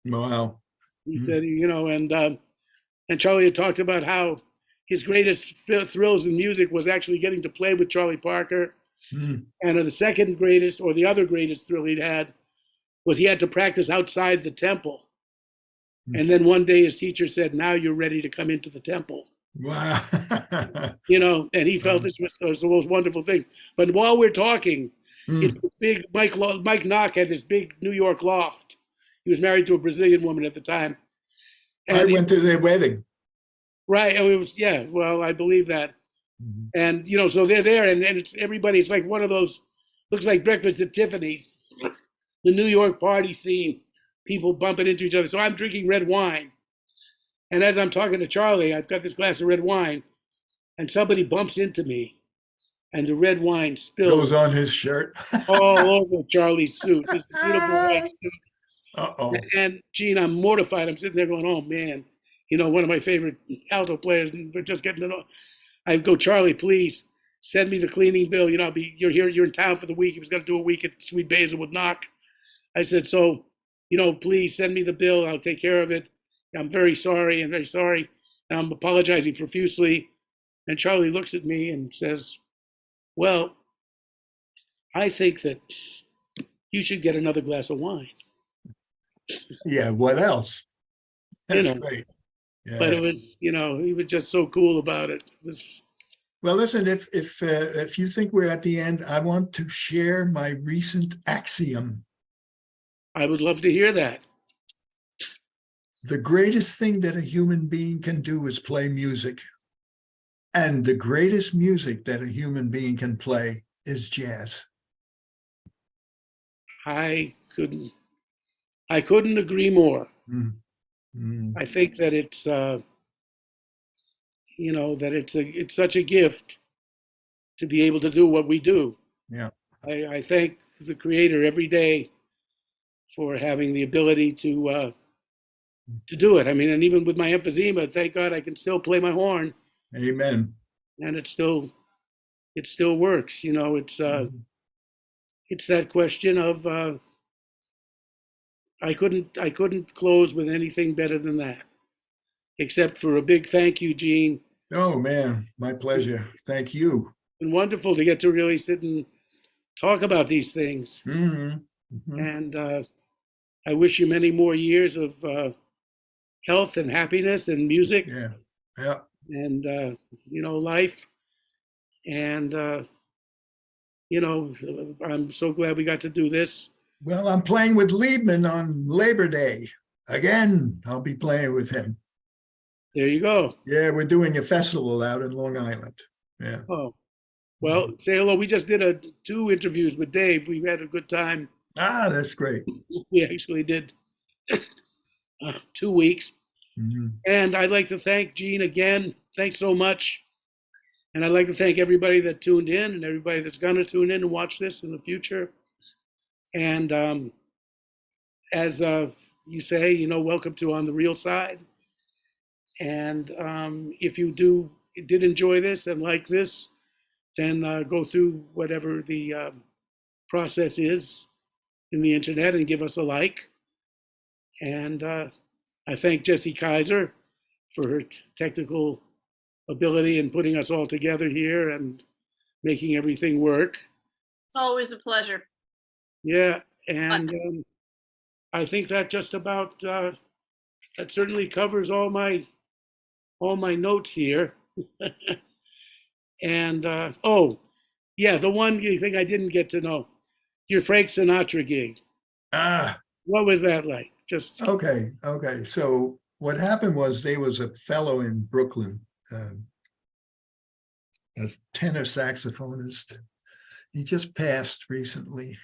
Wow. He said, and Charlie had talked about how his greatest thrills in music was actually getting to play with Charlie Parker. Mm. And the second greatest, or the other greatest thrill he'd had, was he had to practice outside the temple. Mm. And then one day his teacher said, now you're ready to come into the temple. Wow. And he felt this was the most wonderful thing. But while we're talking, it's Mm. this big, Mike Knock had this big New York loft. He was married to a Brazilian woman at the time. I And went to their wedding. right, it was, yeah, well, I believe that. Mhm. And, so they're there and it's everybody, it's like one of those, looks like Breakfast at Tiffany's, the New York party scene, people bumping into each other. So I'm drinking red wine. And as I'm talking to Charlie, I've got this glass of red wine and somebody bumps into me and the red wine Goes spills on his shirt. all over Charlie's suit. This beautiful white suit. Uh-oh. And Gene, I'm mortified. I'm sitting there going, oh man, one of my favorite alto players, and we're just getting to know. I go, Charlie, please send me the cleaning bill. You're here, you're in town for the week. He was going to do a week at Sweet Basil with Knock. I said, so, please send me the bill. I'll take care of it. I'm very sorry. I'm very sorry. And I'm apologizing profusely. And Charlie looks at me and says, well, I think that you should get another glass of wine. Yeah, what else? You That's know, great. but Yeah. it was, he was just so cool about it. It was, Well, listen, if you think we're at the end, I want to share my recent axiom. I would love to hear that. The greatest thing that a human being can do is play music. And the greatest music that a human being can play is jazz. I couldn't agree more. Mm. Mm. I think that it's, that it's such a gift to be able to do what we do. Yeah. I thank the Creator every day for having the ability to do it. I mean, and even with my emphysema, thank God I can still play my horn, Amen. and it still works. It's that question of I couldn't close with anything better than that, except for a big thank you, Gene. Oh, man, my pleasure. Thank you. It's been wonderful to get to really sit and talk about these things. Mm-hmm. Mm-hmm. And I wish you many more years of health and happiness and music. Yeah. Yeah. And life. And I'm so glad we got to do this. Well, I'm playing with Liebman on Labor Day. Again, I'll be playing with him. There you go. Yeah, we're doing a festival out in Long Island. Yeah. Oh, well, say hello. We just did 2 interviews with Dave. We had a good time. Ah, that's great. We actually did 2 weeks. Mhm. And I'd like to thank Gene again. Thanks so much. And I'd like to thank everybody that tuned in and everybody that's going to tune in and watch this in the future. And as you say, welcome to On the Real Side. And if you did enjoy this and like this, then go through whatever the process is in the internet and give us a like. And I thank Jessie Kaiser for her technical ability in putting us all together here and making everything work. It's always a pleasure. Yeah, and I think that just about that certainly covers all my notes here. And oh, yeah, the one thing I didn't get to know, your Frank Sinatra gig. Ah, What was that like? Just okay. So what happened was there was a fellow in Brooklyn, a tenor saxophonist. He just passed recently.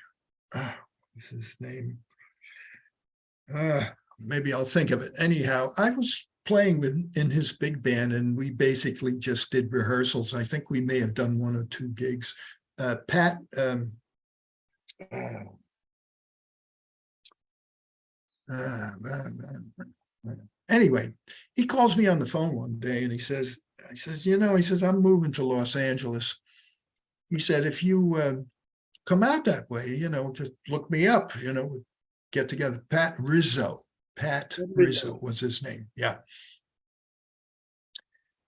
What's his name? Maybe I'll think of it. Anyhow, I was playing in his big band, and we basically just did rehearsals. I think we may have done 1 or 2 gigs. Pat, anyway, he calls me on the phone one day and he says, I'm moving to Los Angeles. He said, if you come out that way, just look me up, get together. Pat Rizzo was his name. Yeah.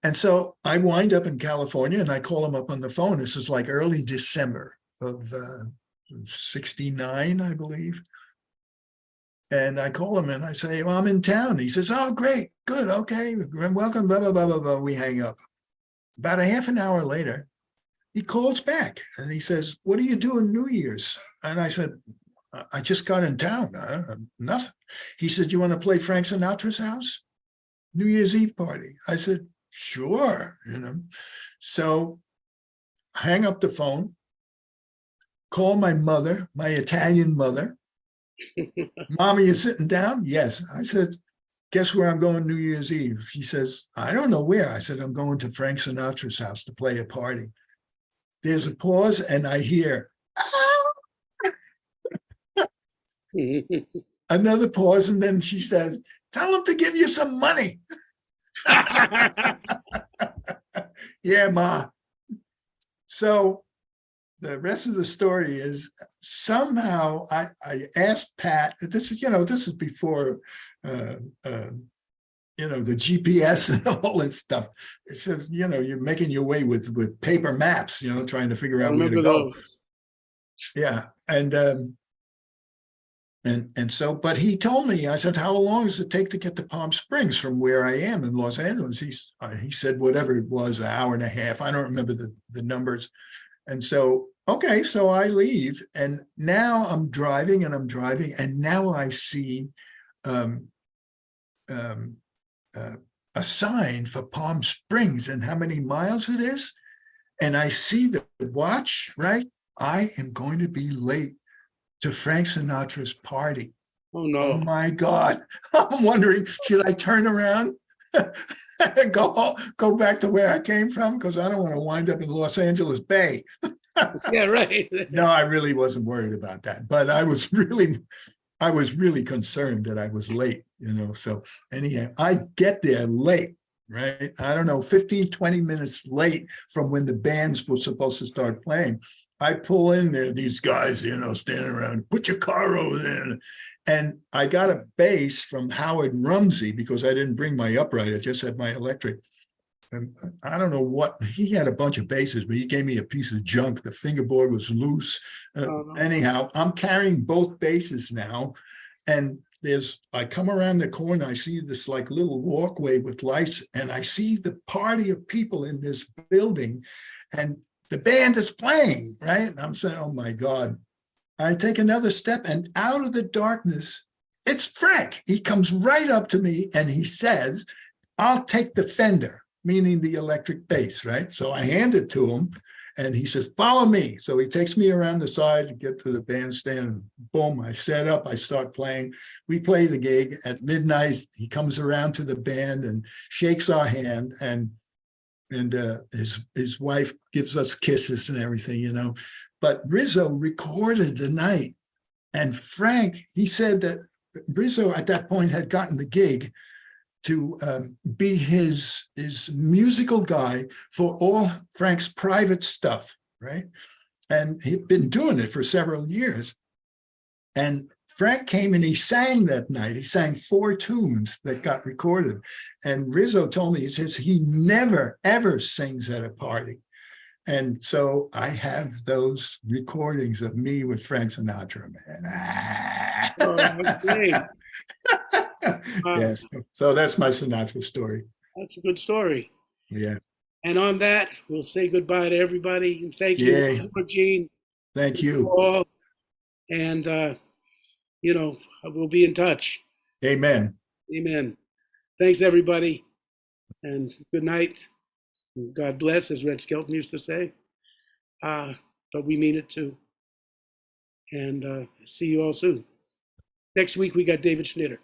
And so I wind up in California and I call him up on the phone. This is like early December of 69, I believe. And I call him and I say, well, I'm in town. He says, oh, great, good, okay, welcome, blah, blah, blah, blah, blah. We hang up. About a half an hour later, he calls back and he says, what are you doing New Year's? And I said, I just got in town, nothing. He said, you want to play Frank Sinatra's house? New Year's Eve party. I said, sure, So hang up the phone, call my mother, my Italian mother. Mommy, you sitting down? Yes. I said, guess where I'm going New Year's Eve? She says, I don't know where. I said, I'm going to Frank Sinatra's house to play a party. There's a pause and I hear, another pause. And then she says, tell him to give you some money. Yeah, Ma. So the rest of the story is somehow I asked Pat, this is before, the GPS and all this stuff. It said, you're making your way with paper maps, trying to figure out where to go. those. Yeah. And so, but he told me, I said, how long does it take to get to Palm Springs from where I am in Los Angeles? He said, whatever it was, an hour and a half. I don't remember the numbers. And so, okay, so I leave and now I'm driving and now I see a sign for Palm Springs and how many miles it is. And I see the watch, right? I am going to be late to Frank Sinatra's party. Oh no. Oh my God. I'm wondering, should I turn around and go back to where I came from? Because I don't want to wind up in Los Angeles Bay. Yeah, right. No, I really wasn't worried about that, but I was really concerned that I was late, so anyhow, I get there late, right? I don't know, 15, 20 minutes late from when the bands were supposed to start playing. I pull in there, these guys, standing around, put your car over there. And I got a bass from Howard Rumsey because I didn't bring my upright, I just had my electric. And I don't know what, he had a bunch of basses, but he gave me a piece of junk. The fingerboard was loose. Anyhow, I'm carrying both basses now. And I come around the corner, I see this like little walkway with lights, and I see the party of people in this building, and the band is playing, right? And I'm saying, oh my God. I take another step, and out of the darkness, it's Frank. He comes right up to me and he says, "I'll take the Fender," meaning the electric bass, right? So I hand it to him and he says, "Follow me." So he takes me around the side to get to the bandstand. And boom, I set up, I start playing. We play the gig at midnight. He comes around to the band and shakes our hand, and his wife gives us kisses and everything, you know. But Rizzo recorded the night, and Frank, he said that Rizzo at that point had gotten the gig to be his musical guy for all Frank's private stuff, right? And he'd been doing it for several years. And Frank came and he sang that night. He sang 4 tunes that got recorded. And Rizzo told me, he says he never, ever sings at a party. And so I have those recordings of me with Frank Sinatra, man. Oh, great. Yes. So that's my Sinatra story. That's a good story. Yeah. And on that, we'll say goodbye to everybody. And thank you, Yay. Gene. Thank you. All. And, you know, we'll be in touch. Amen. Amen. Thanks, everybody. And good night. God bless, as Red Skelton used to say. But we mean it too. And see you all soon. Next week, we got David Schnitter.